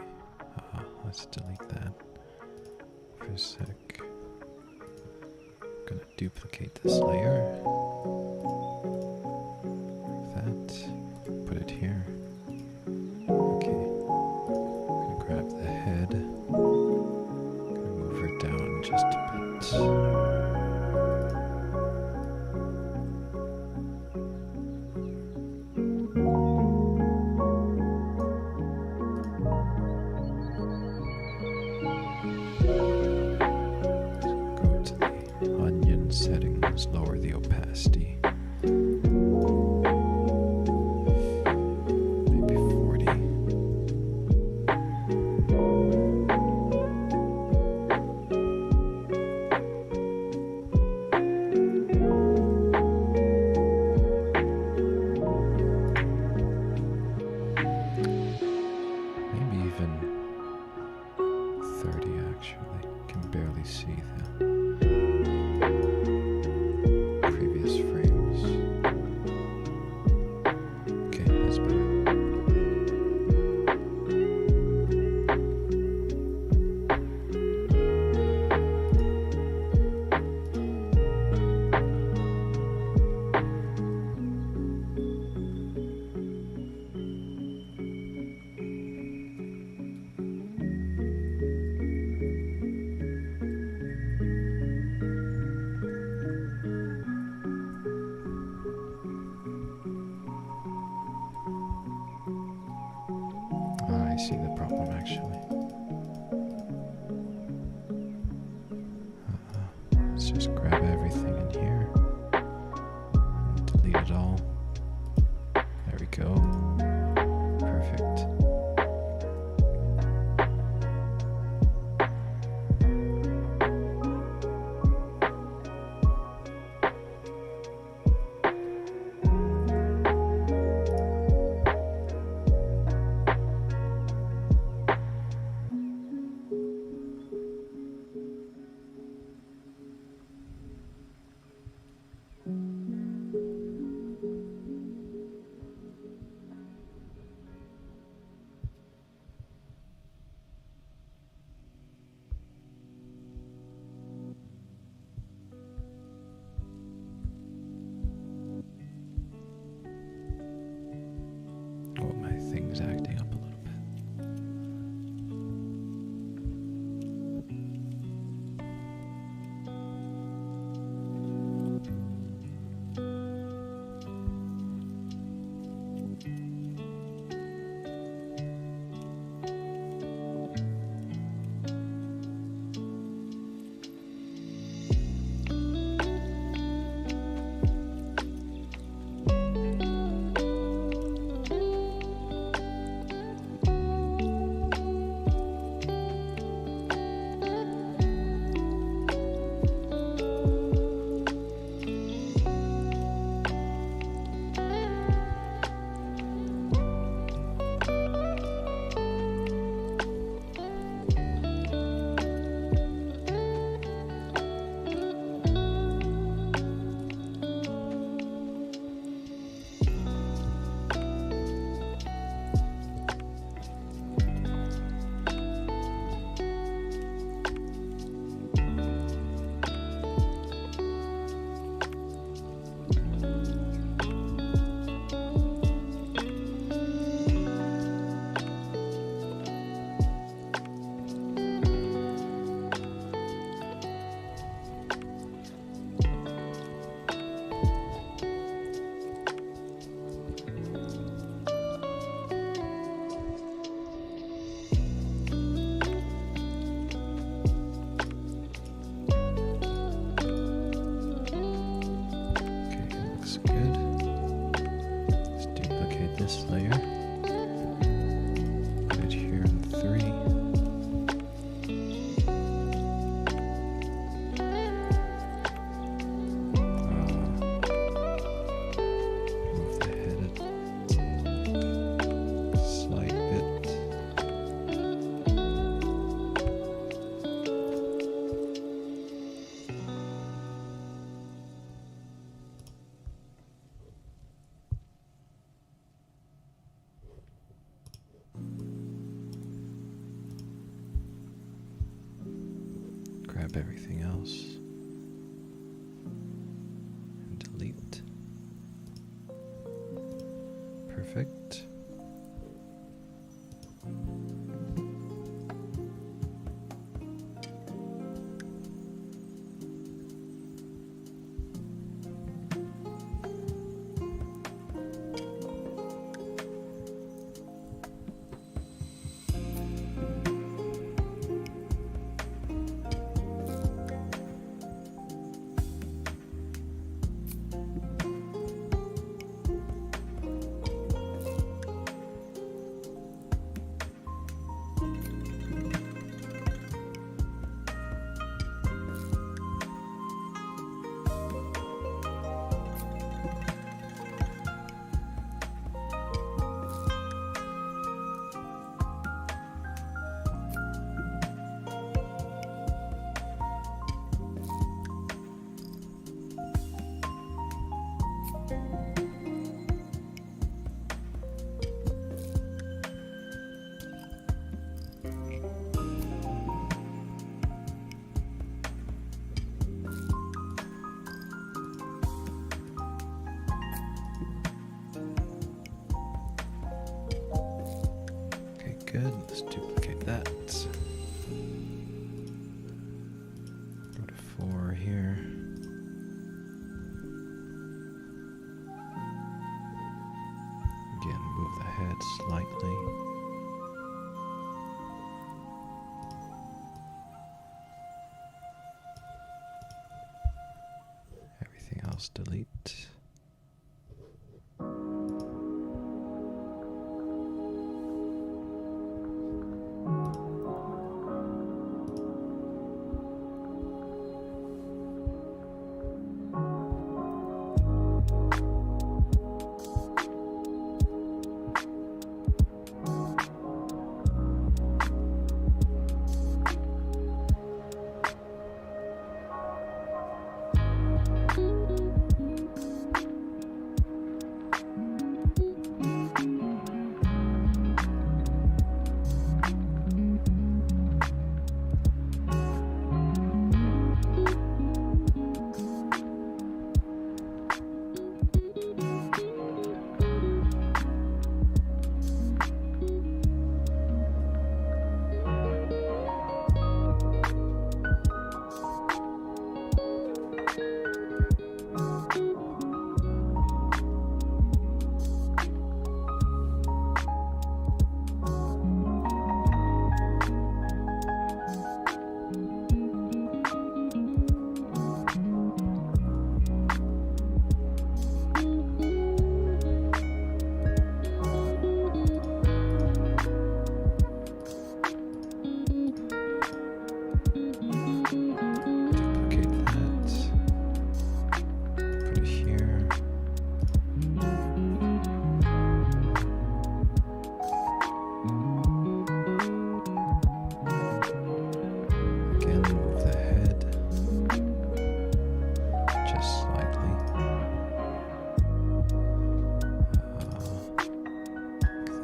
Let's delete that for a sec. I'm gonna duplicate this layer. Like that. Put it here. Okay. I'm gonna grab the head. I'm gonna move her down just a bit. Settings, lower the opacity. Maybe 40. Maybe even 30 actually. Can barely see that. I see the problem actually. Let's just grab everything in here and delete it all. There we go. Perfect. things acting up a little bit. This layer, put it here in 3. Move the head a slight bit. Grab everything else and delete. Perfect. Good, let's duplicate that. Go to 4 here. Again, move the head slightly. Everything else delete.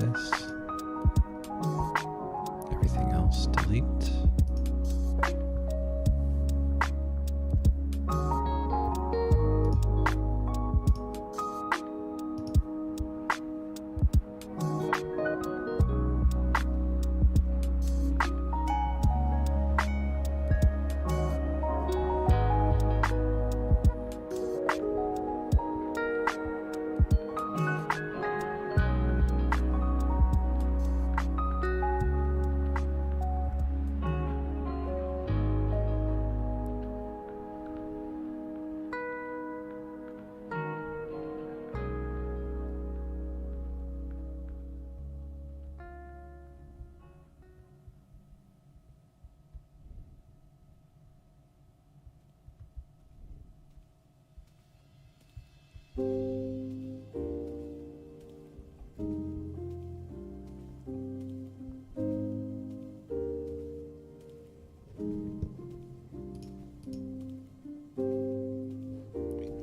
this. Everything else, delete.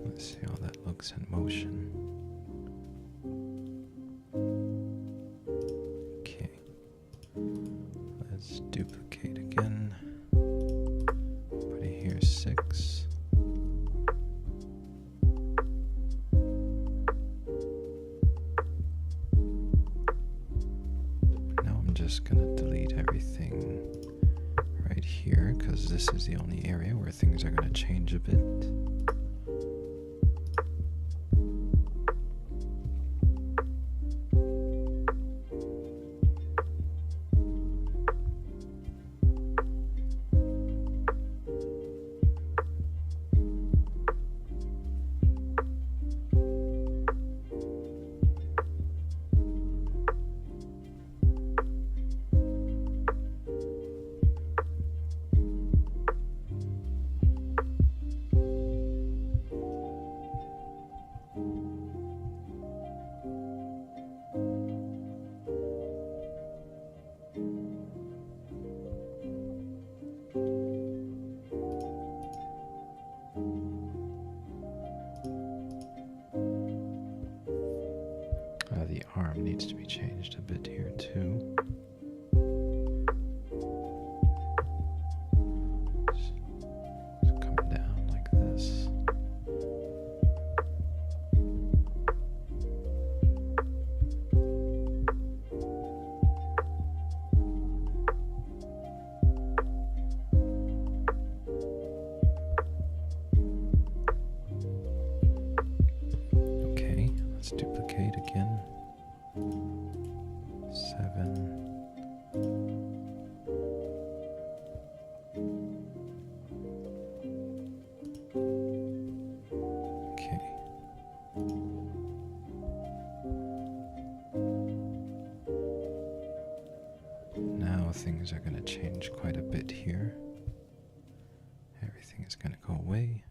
Let's see how that looks in motion. Okay, let's duplicate again. Put it here 6. Just gonna delete everything right here because this is the only area where things are gonna change a bit. The arm needs to be changed a bit here too. It's coming down like this. Okay, let's duplicate again. 7. Okay. Now things are going to change quite a bit here. Everything is going to go away.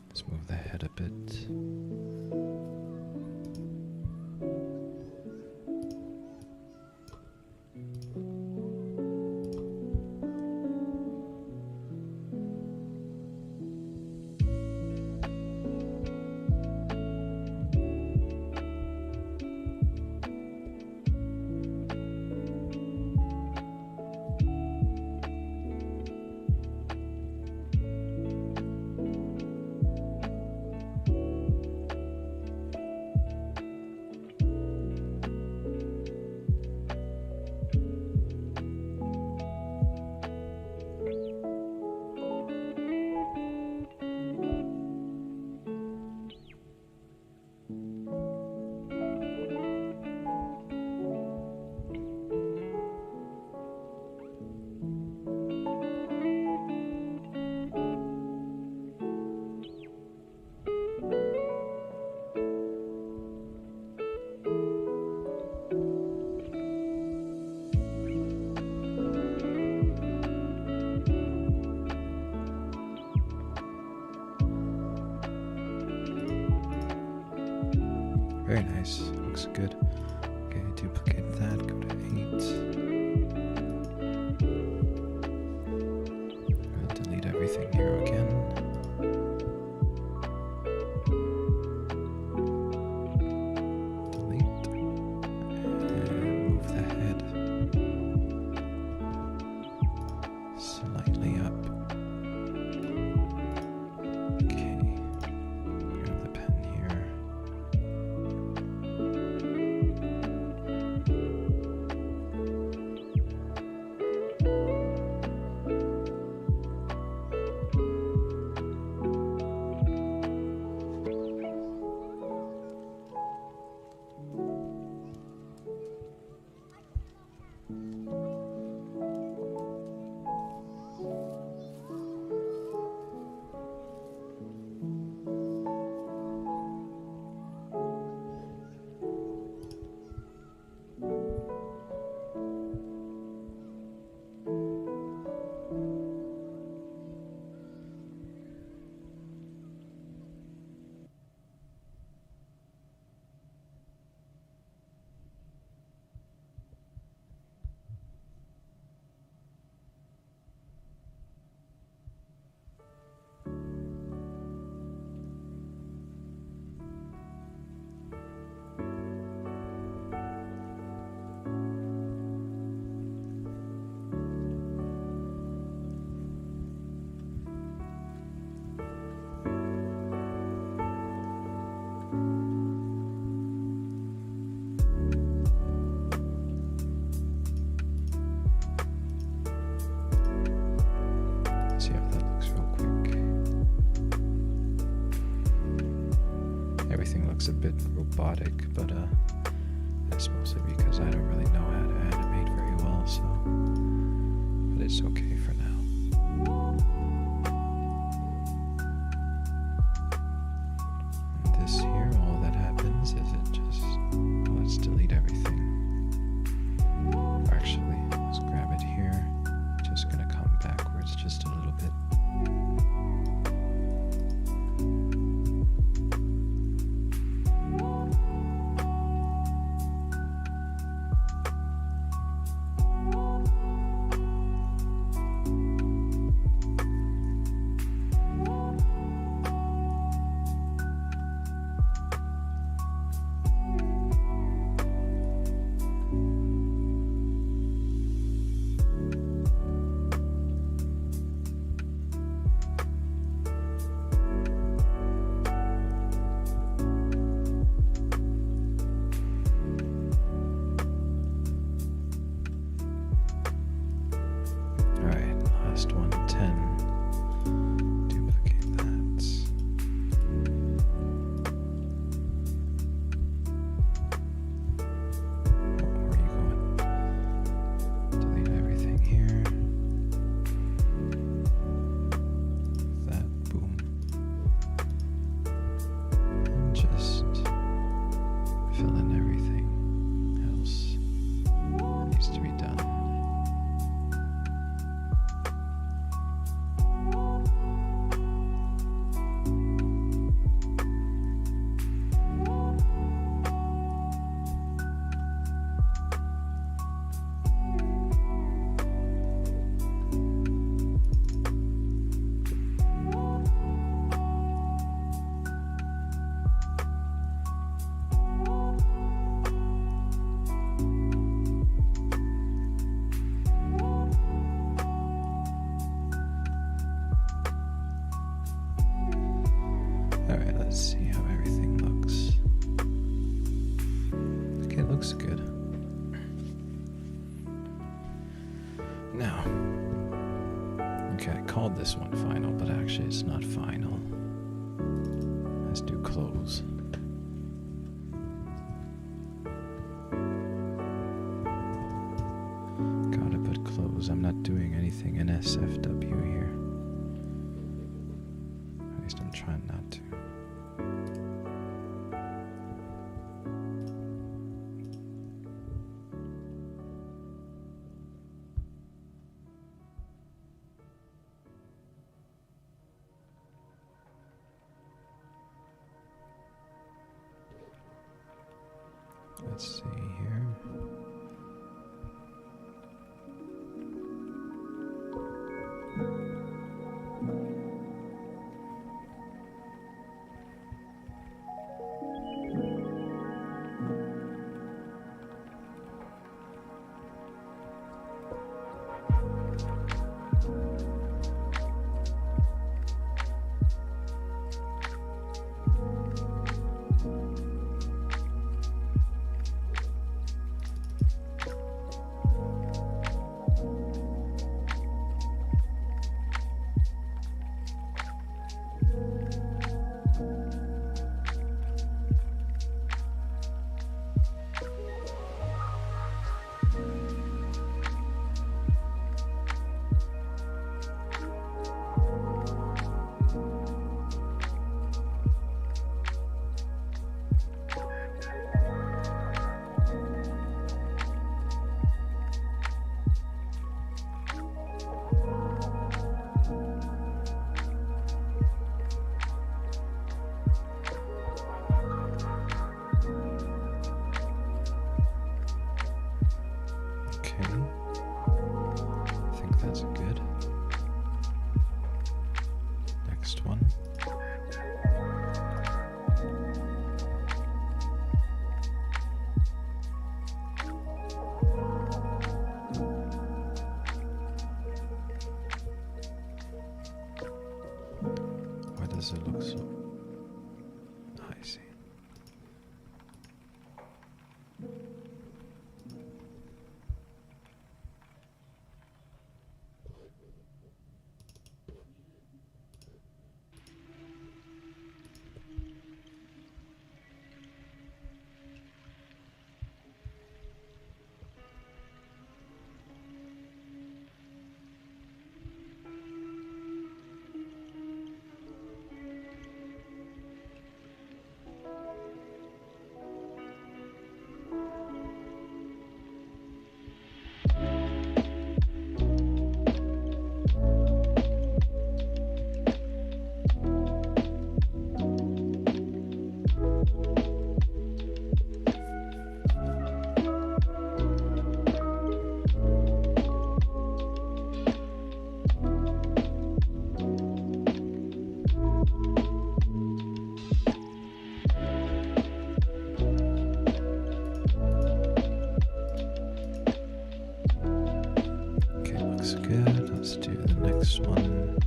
Let's move the head a bit. Very nice. Looks good. Okay, duplicate that. Go to 8. slightly up. Okay, grab the pen here. See how that looks real quick. Everything looks a bit robotic, but that's mostly because I don't really know how to animate very well, so but it's okay for now. And this here, all that happens is it just let's delete everything. Or actually, let's grab it here. Just gonna come backwards just a little bit. Last one, 10. Duplicate that. Oh, where are you going? Delete everything here. That, boom. And just fill in everything else that needs to be done. Alright, let's see how everything looks. Okay, it looks good. Now, okay, I called this one final, but actually it's not final. Let's do close. Gotta put close. I'm not doing anything in SFW here. At least I'm trying not to. Let's see here. that's good. Next one. Why does it look so... I see. Looks good. Let's do the next one.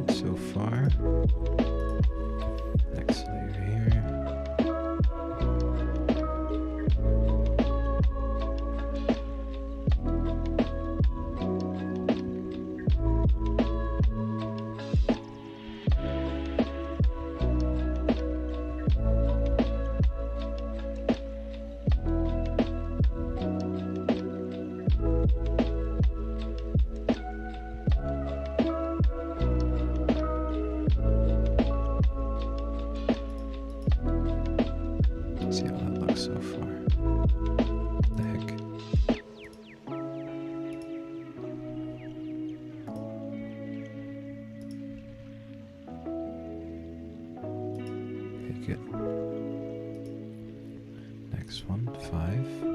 So far. Next layer here. See how that looks so far. What the heck? Okay, good. Next one, 5.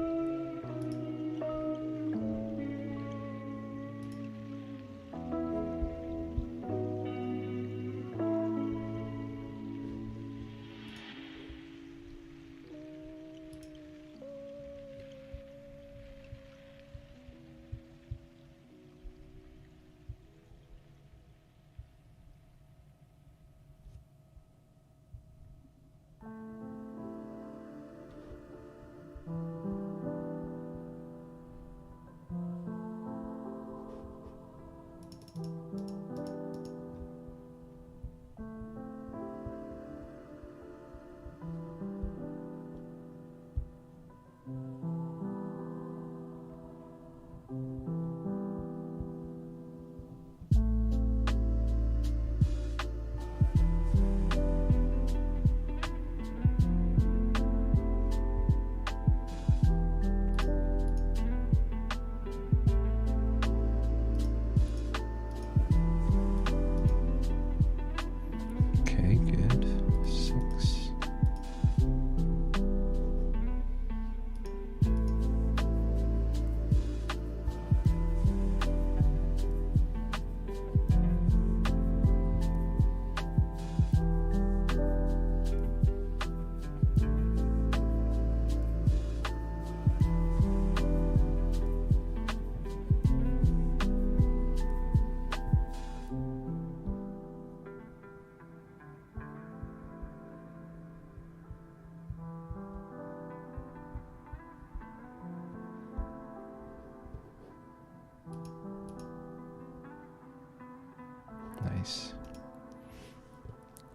nice.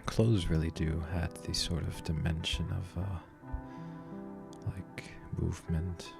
Clothes really do add the sort of dimension of like movement.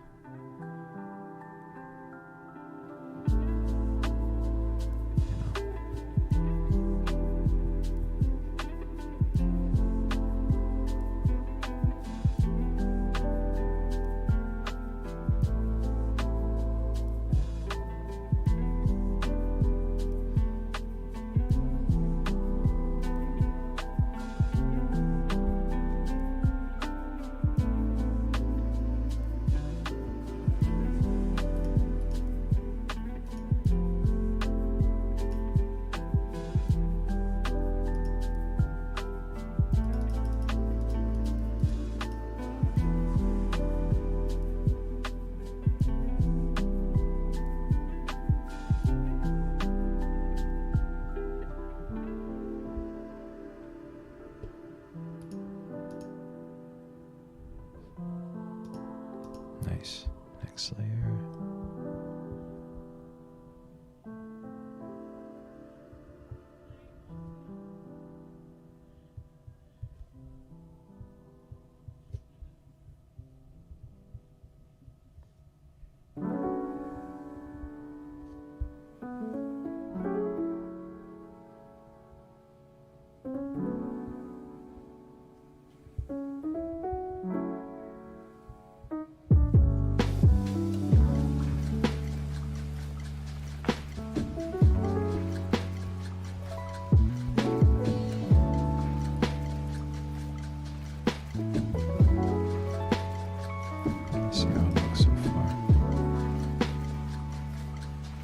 Nice. Next layer. See how it looks so far.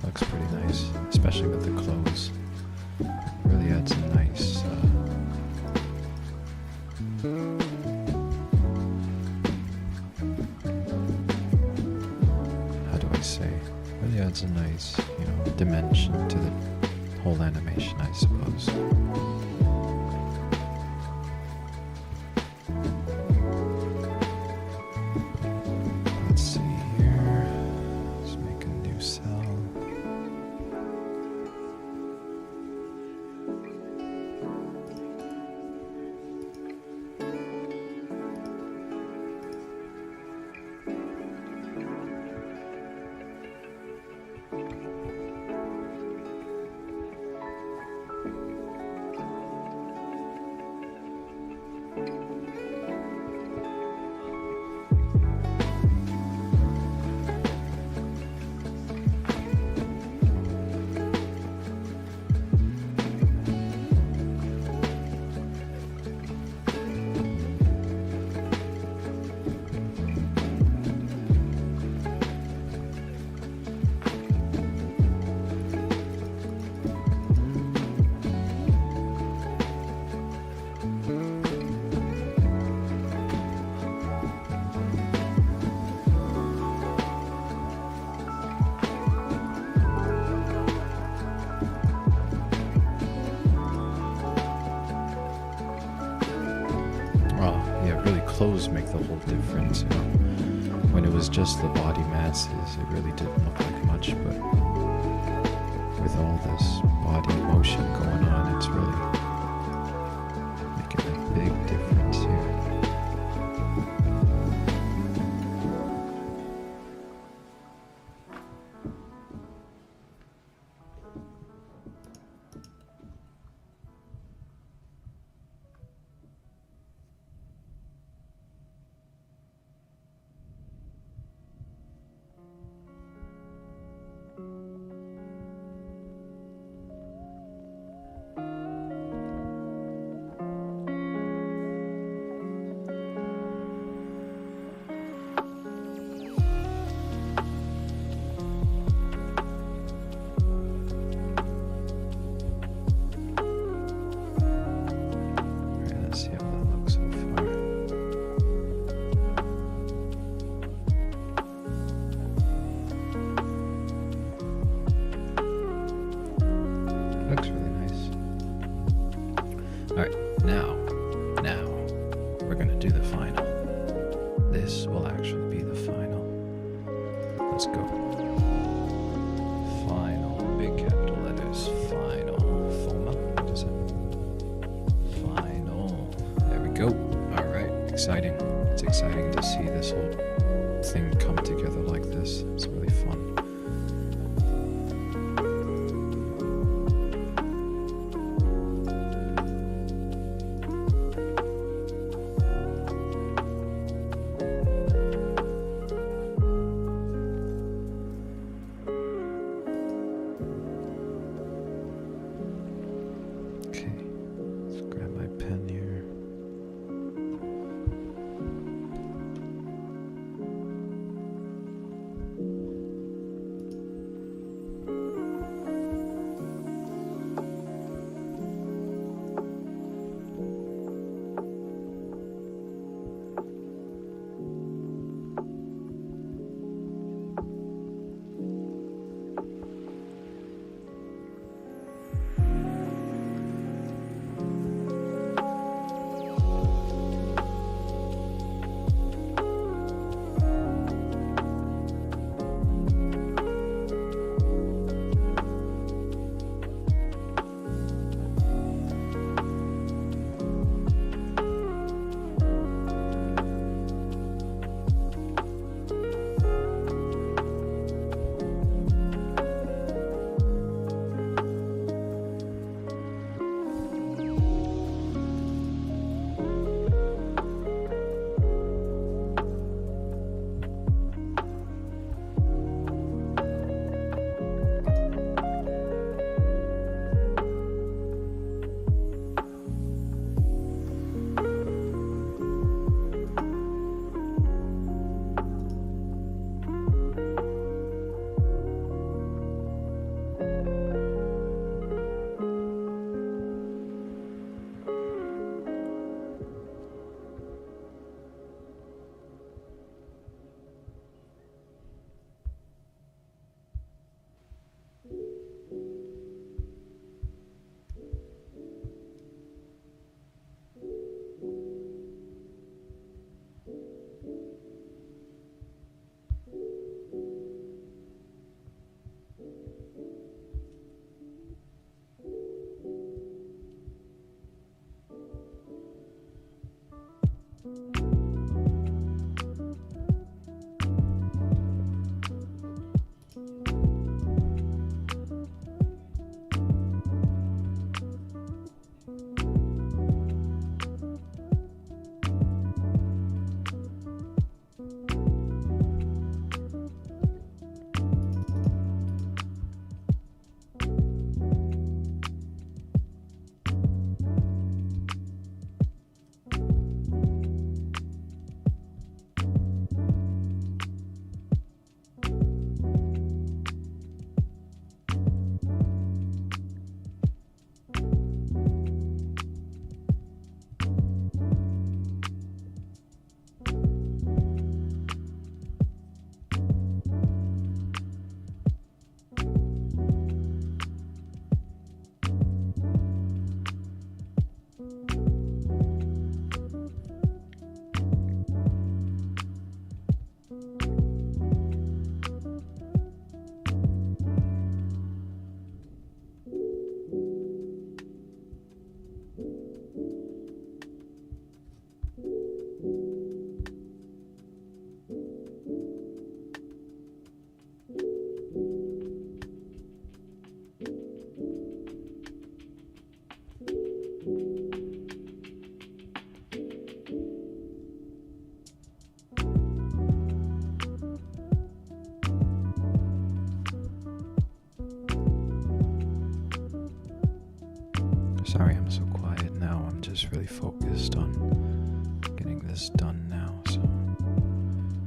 Looks pretty nice, especially with the clothes. Really adds a nice how do I say? Really adds a nice, dimension to the whole animation, I suppose. Let's see here. Let's make a new cell. Clothes make the whole difference. When it was just the body masses, it really didn't look like much, but with all this body motion going on, it's really making a big difference here. exciting. It's exciting to see this whole thing come together like this. It's really fun. Okay, let's grab my pen here. Sorry I'm so quiet now. I'm just really focused on getting this done now, so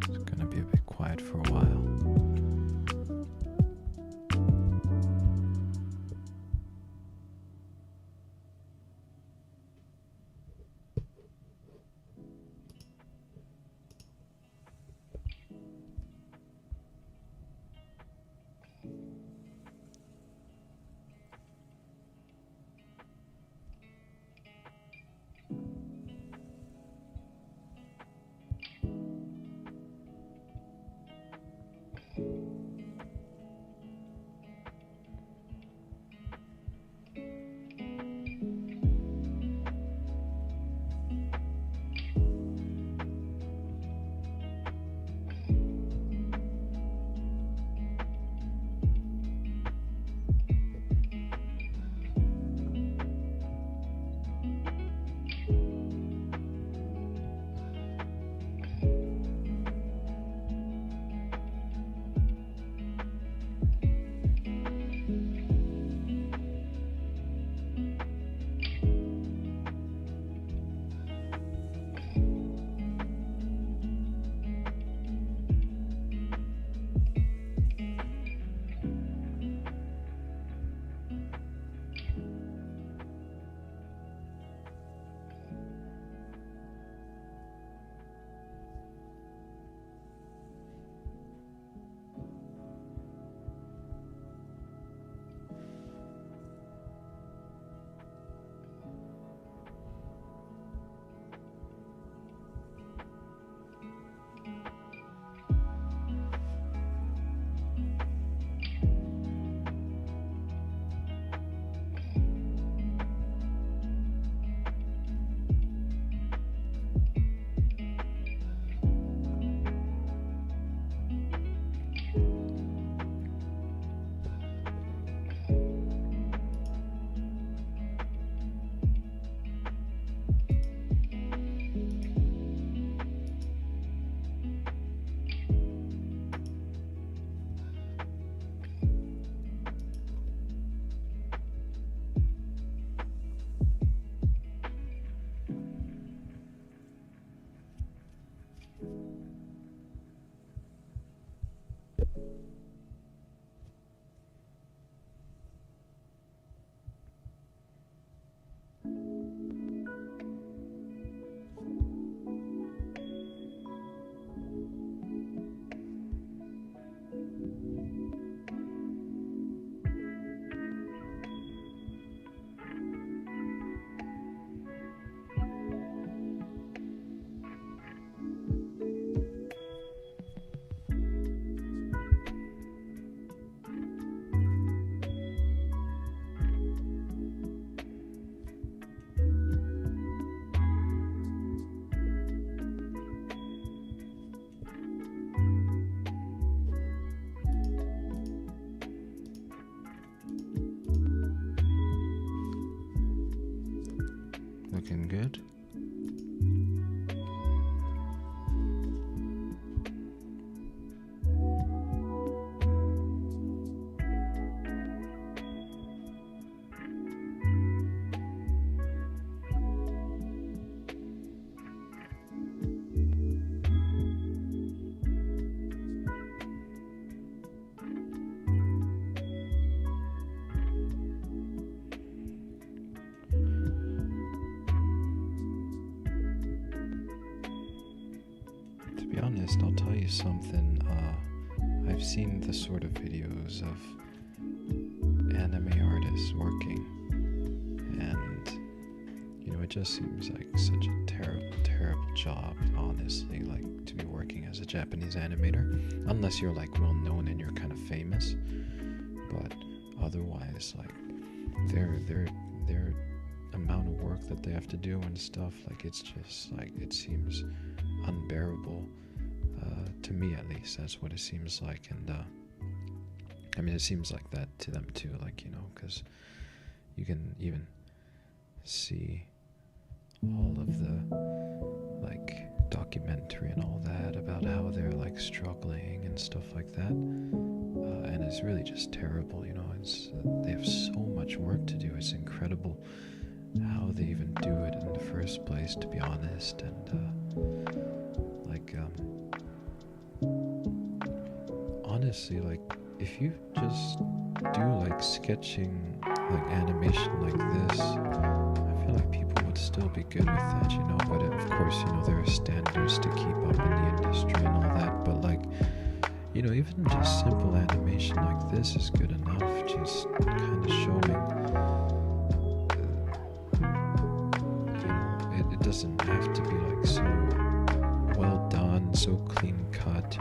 it's gonna be a bit quiet for a while. looking good. To be honest, I'll tell you something. I've seen the sort of videos of anime artists working, and it just seems like such a terrible job, honestly, like to be working as a Japanese animator, unless you're like well known and you're kind of famous. But otherwise, like their amount of work that they have to do and stuff, like it's just like it seems unbearable, to me at least. That's what it seems like. And I mean, it seems like that to them too, like, because you can even see all of the like documentary and all that about how they're like struggling and stuff like that, and it's really just terrible. They have so much work to do. It's incredible how they even do it in the first place, to be honest. And honestly, like if you just do like sketching, like animation like this, I feel like people would still be good with that, but of course, there are standards to keep up in the industry and all that. But like, even just simple animation like this is good enough, just kind of showing, it doesn't have to be like so well done, so clean cut.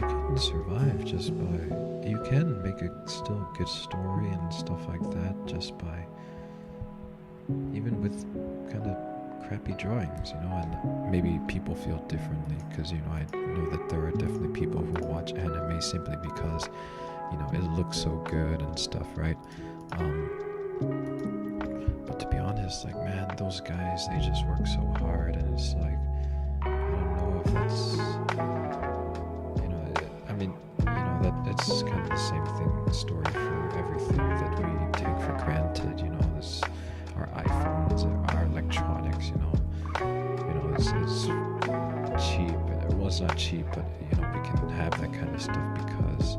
You can survive just by, you can make a still good story and stuff like that just by, even with kind of crappy drawings, and maybe people feel differently, because I know that there are definitely people who watch anime simply because it looks so good and stuff, right? But to be honest, like, man, those guys, they just work so hard, and it's like, I don't know if that's, I mean, that it's kind of the same story for everything that we take for granted, this, our iPhones, our electronics, it's cheap. Well, it's not cheap, but we can have that kind of stuff because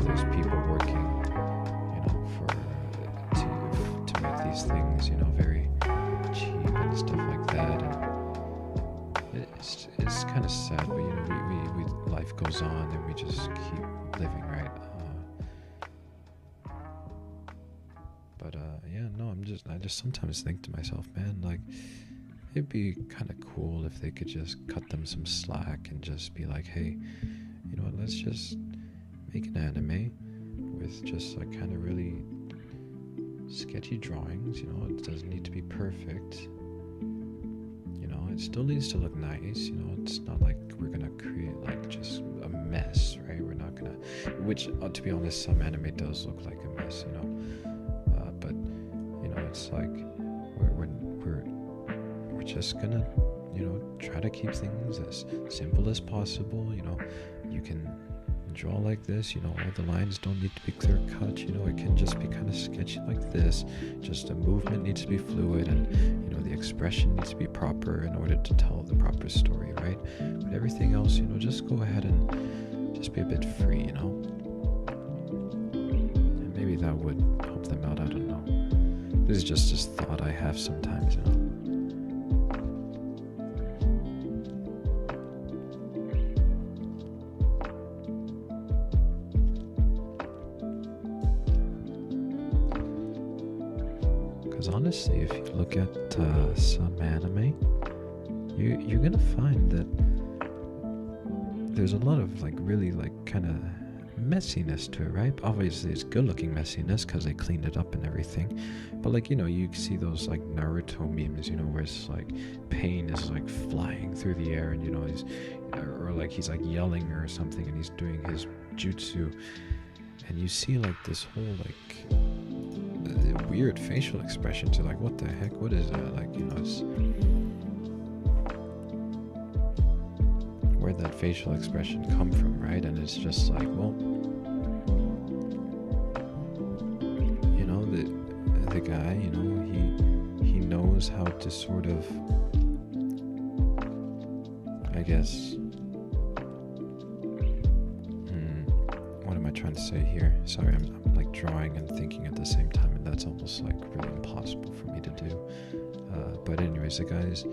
there's people working to make these things very cheap and stuff like that. And it's kind of sad, but we life goes on and we just keep living, right? I just sometimes think to myself, man, like, it'd be kind of cool if they could just cut them some slack and just be like, hey, let's just make an anime with just like kind of really sketchy drawings. It doesn't need to be perfect. It still needs to look nice. It's not like we're gonna create like just a mess, right? We're not gonna, which to be honest, some anime does look like a mess, but it's like we're just gonna try to keep things as simple as possible. You can draw like this, all the lines don't need to be clear cut, it can just be kind of sketchy like this. Just the movement needs to be fluid, and the expression needs to be proper in order to tell the proper story, right? But everything else, just go ahead and just be a bit free, and maybe that would help them out. I don't know. This is just this thought I have sometimes, Because honestly, if you look at some anime, you're gonna find that there's a lot of like really like kind of messiness to it, right? Obviously it's good looking messiness because they cleaned it up and everything, but like you see those like Naruto memes, where it's like pain is like flying through the air, and he's or like he's like yelling or something, and he's doing his jutsu, and you see like this whole like the weird facial expressions. You're like, what the heck? What is that? Like, it's where'd that facial expression come from, right? And it's just like, well, the guy, he knows how to sort of, I guess, what am I trying to say here? Sorry, I'm like drawing and thinking at the same time, and that's almost like really impossible for me to do. But anyways, the guy's,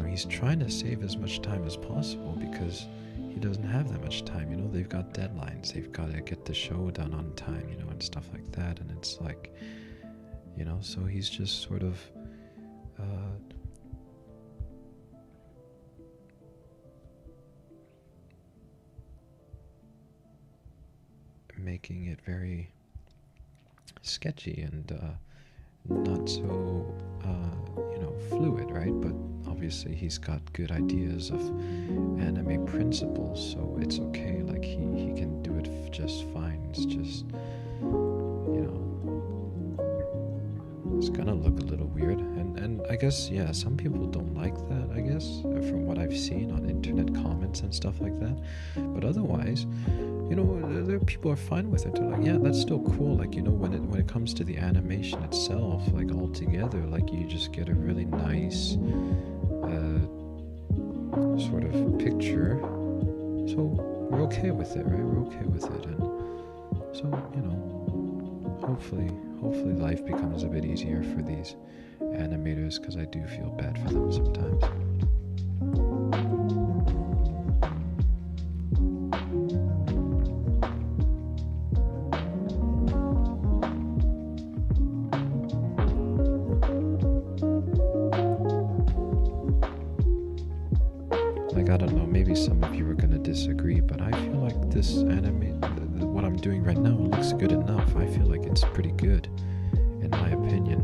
he's trying to save as much time as possible because he doesn't have that much time. They've got deadlines. They've got to get the show done on time, and stuff like that. And it's like, so he's just sort of making it very sketchy and not so fluid, right? But obviously he's got good ideas of anime principles, so it's okay. Like he can do it just fine. It's just, it's gonna look a little weird, and I guess, yeah, some people don't like that, I guess, from what I've seen on internet comments and stuff like that. But otherwise, there people are fine with it. They're like, yeah, that's still cool. Like, when it comes to the animation itself, like all together, like you just get a really nice sort of picture. So we're okay with it, right? We're okay with it, and so hopefully life becomes a bit easier for these animators, because I do feel bad for them sometimes. Like, I don't know, maybe some of you are gonna disagree, but I feel like this anime, what I'm doing right now, looks good enough. I feel like it's pretty good, in my opinion.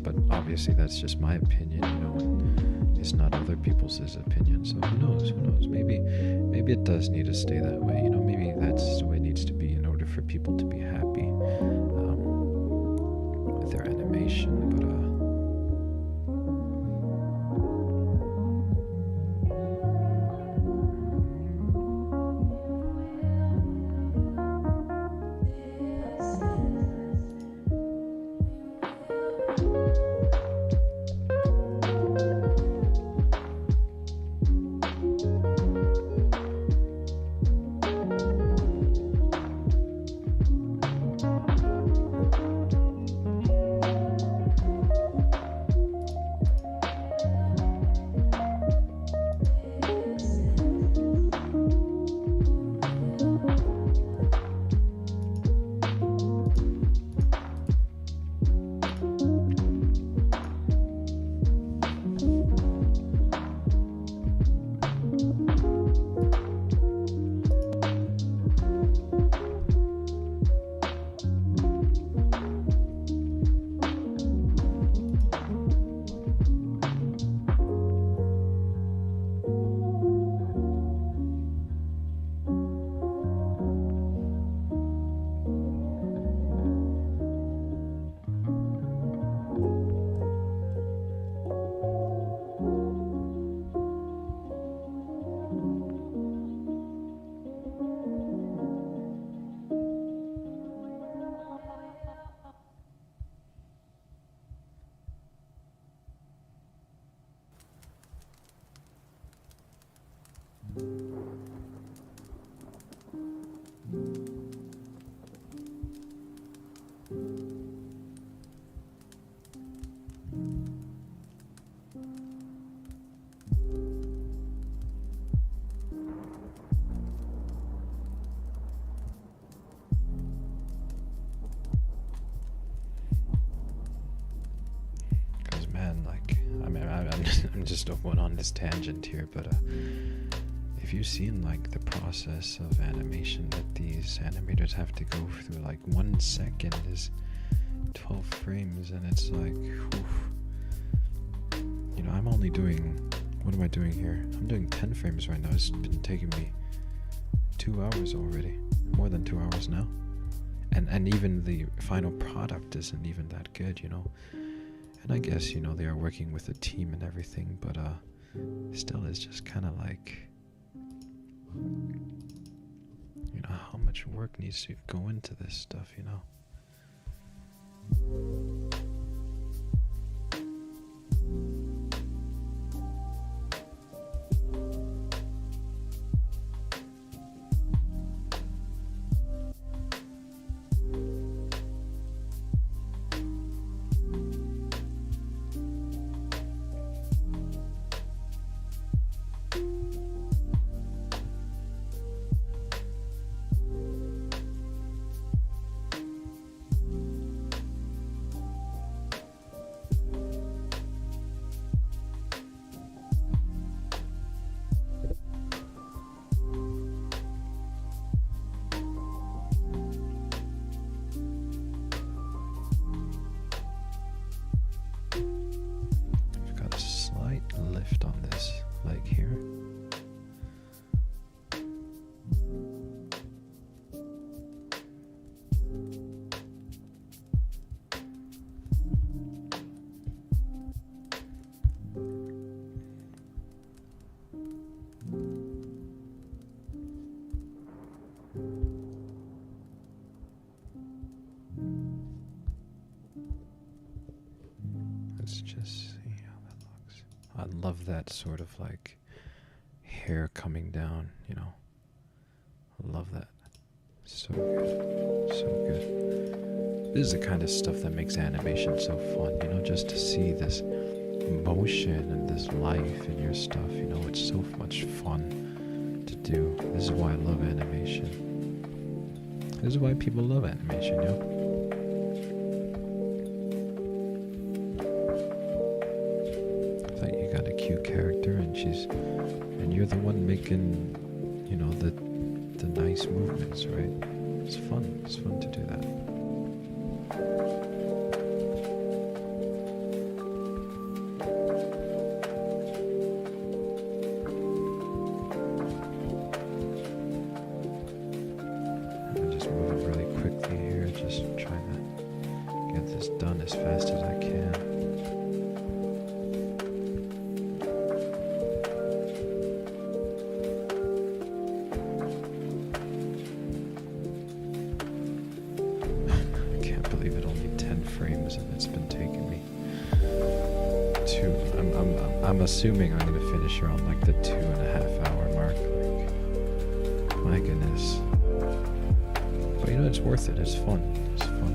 But obviously that's just my opinion, and it's not other people's opinion. So who knows? Maybe it does need to stay that way. Maybe that's the way it needs to be in order for people to be happy with their animation. But I'm just going on this tangent here, but if you've seen like the process of animation that the these animators have to go through. Like 1 second is 12 frames, and it's like, oof. You know, I'm only doing, what am I doing here? I'm doing 10 frames right now. It's been taking me 2 hours already, more than 2 hours now. And even the final product isn't even that good, you know. And I guess, you know, they are working with a team and everything, but still it's just kind of like, you know, how much work needs to go into this stuff, you know. Lift on this leg here. Let's just see how that looks. I love that sort of like hair coming down, you know. I love that. So good. So good. This is the kind of stuff that makes animation so fun, you know, just to see this motion and this life in your stuff, you know, it's so much fun to do. This is why I love animation. This is why people love animation, you know. Cute character, and you're the one making, you know, the nice movements, right? It's fun to do that. I'm just moving really quickly here, just trying to get this done as fast as I can. Frames, and it's been taking me I'm assuming I'm gonna finish around like the 2.5 hour mark. Like, my goodness. But you know, it's worth it. It's fun. It's fun.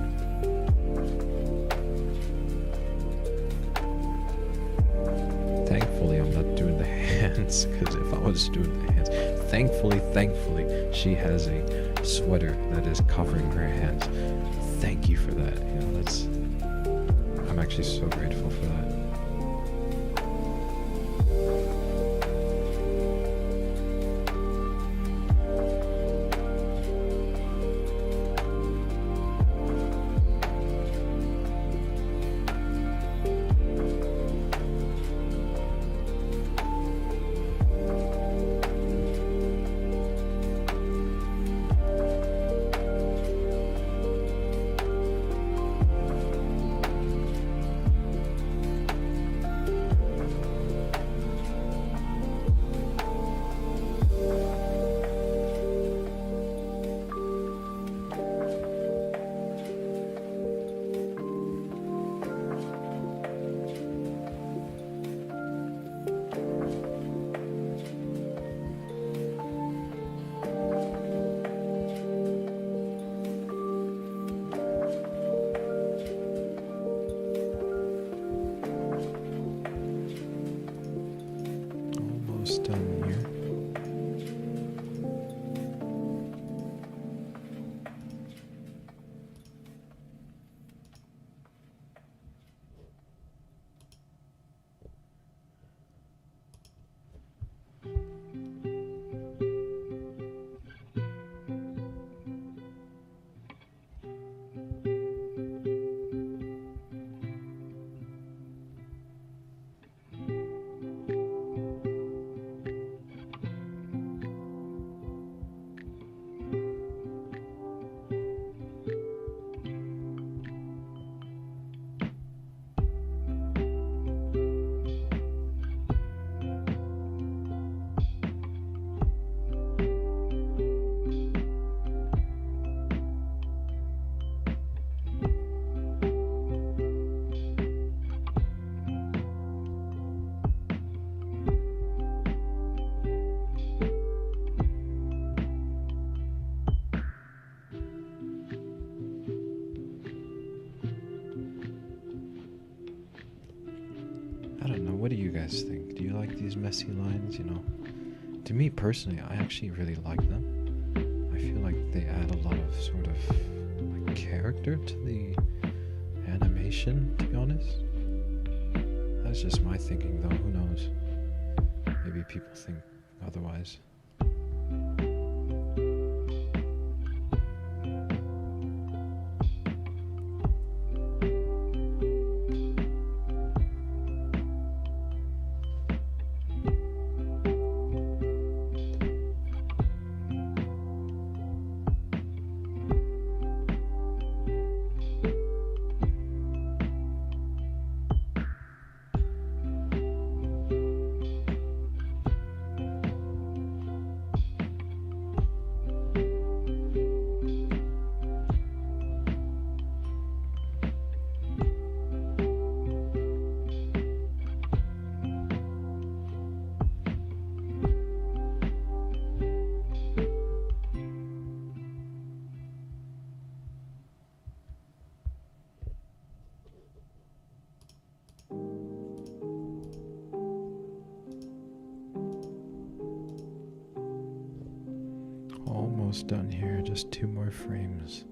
Thankfully, I'm not doing the hands, because if I was doing the hands, thankfully, she has a sweater that is covering her hands. Thank you for that. You know, I'm actually so grateful for that. you guys think? Do you like these messy lines? You know, to me personally, I actually really like them. I feel like they add a lot of sort of like character to the animation, to be honest. That's just my thinking though, who knows? Maybe people think otherwise. Almost done here, just 2 more frames.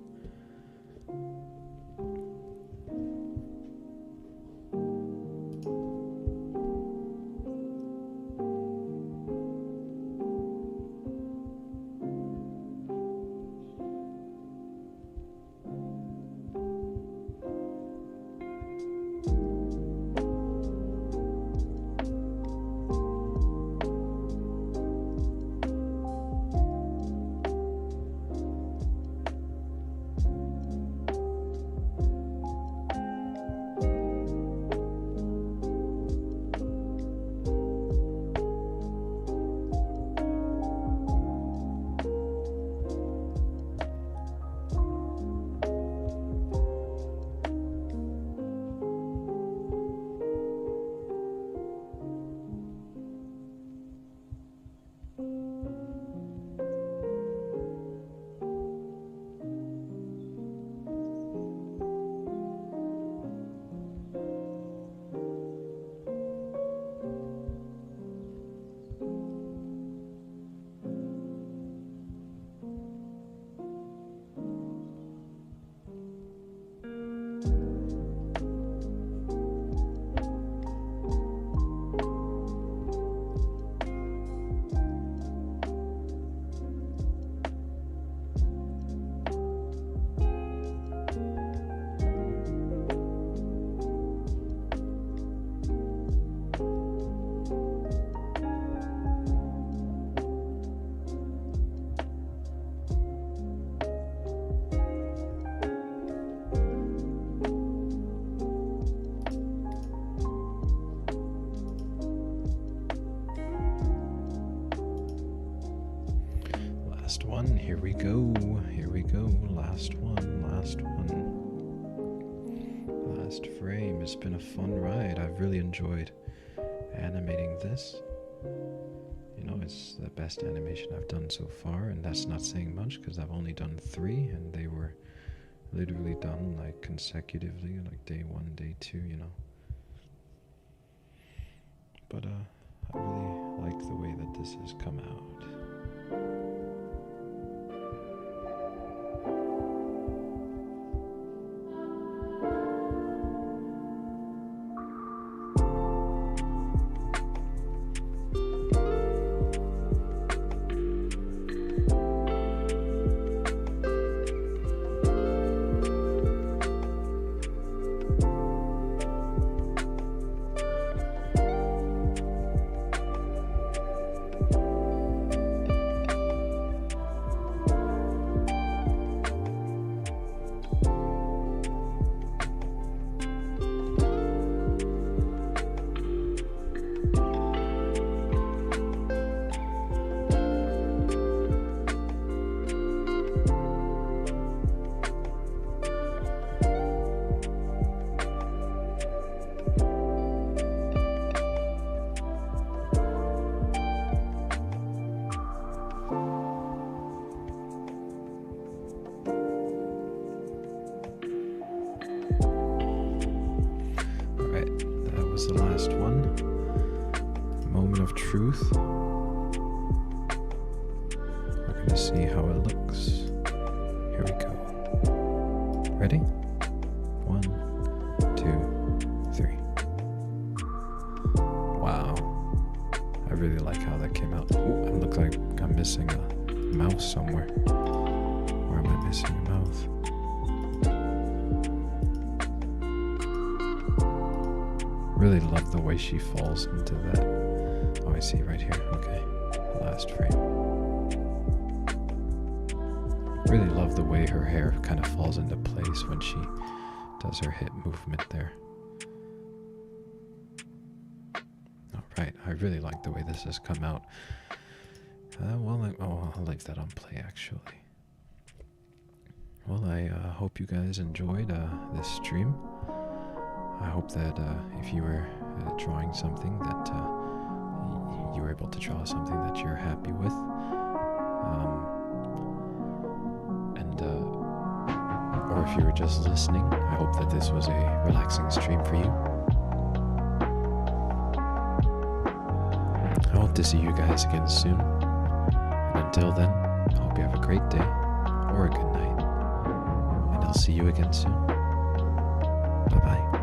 Last one, here we go, last one. Last frame. It's been a fun ride. I've really enjoyed animating this. You know, it's the best animation I've done so far, and that's not saying much because I've only done 3, and they were literally done like consecutively, like day 1, day 2, you know. But I really like the way that this has come out. of truth. We're going to see how it looks. Here we go. Ready? 1, 2, 3. Wow. I really like how that came out. Ooh, it looks like I'm missing a mouth somewhere. Where am I missing a mouth? Really love the way she falls into that. Oh, I see right here. Okay. Last frame. Really love the way her hair kind of falls into place when she does her hip movement there. Alright, I really like the way this has come out. I'll leave that on play actually. Well, I hope you guys enjoyed this stream. I hope that if you were drawing something that you were able to draw something that you're happy with. Or if you were just listening, I hope that this was a relaxing stream for you. I hope to see you guys again soon. And until then, I hope you have a great day or a good night. And I'll see you again soon. Bye-bye.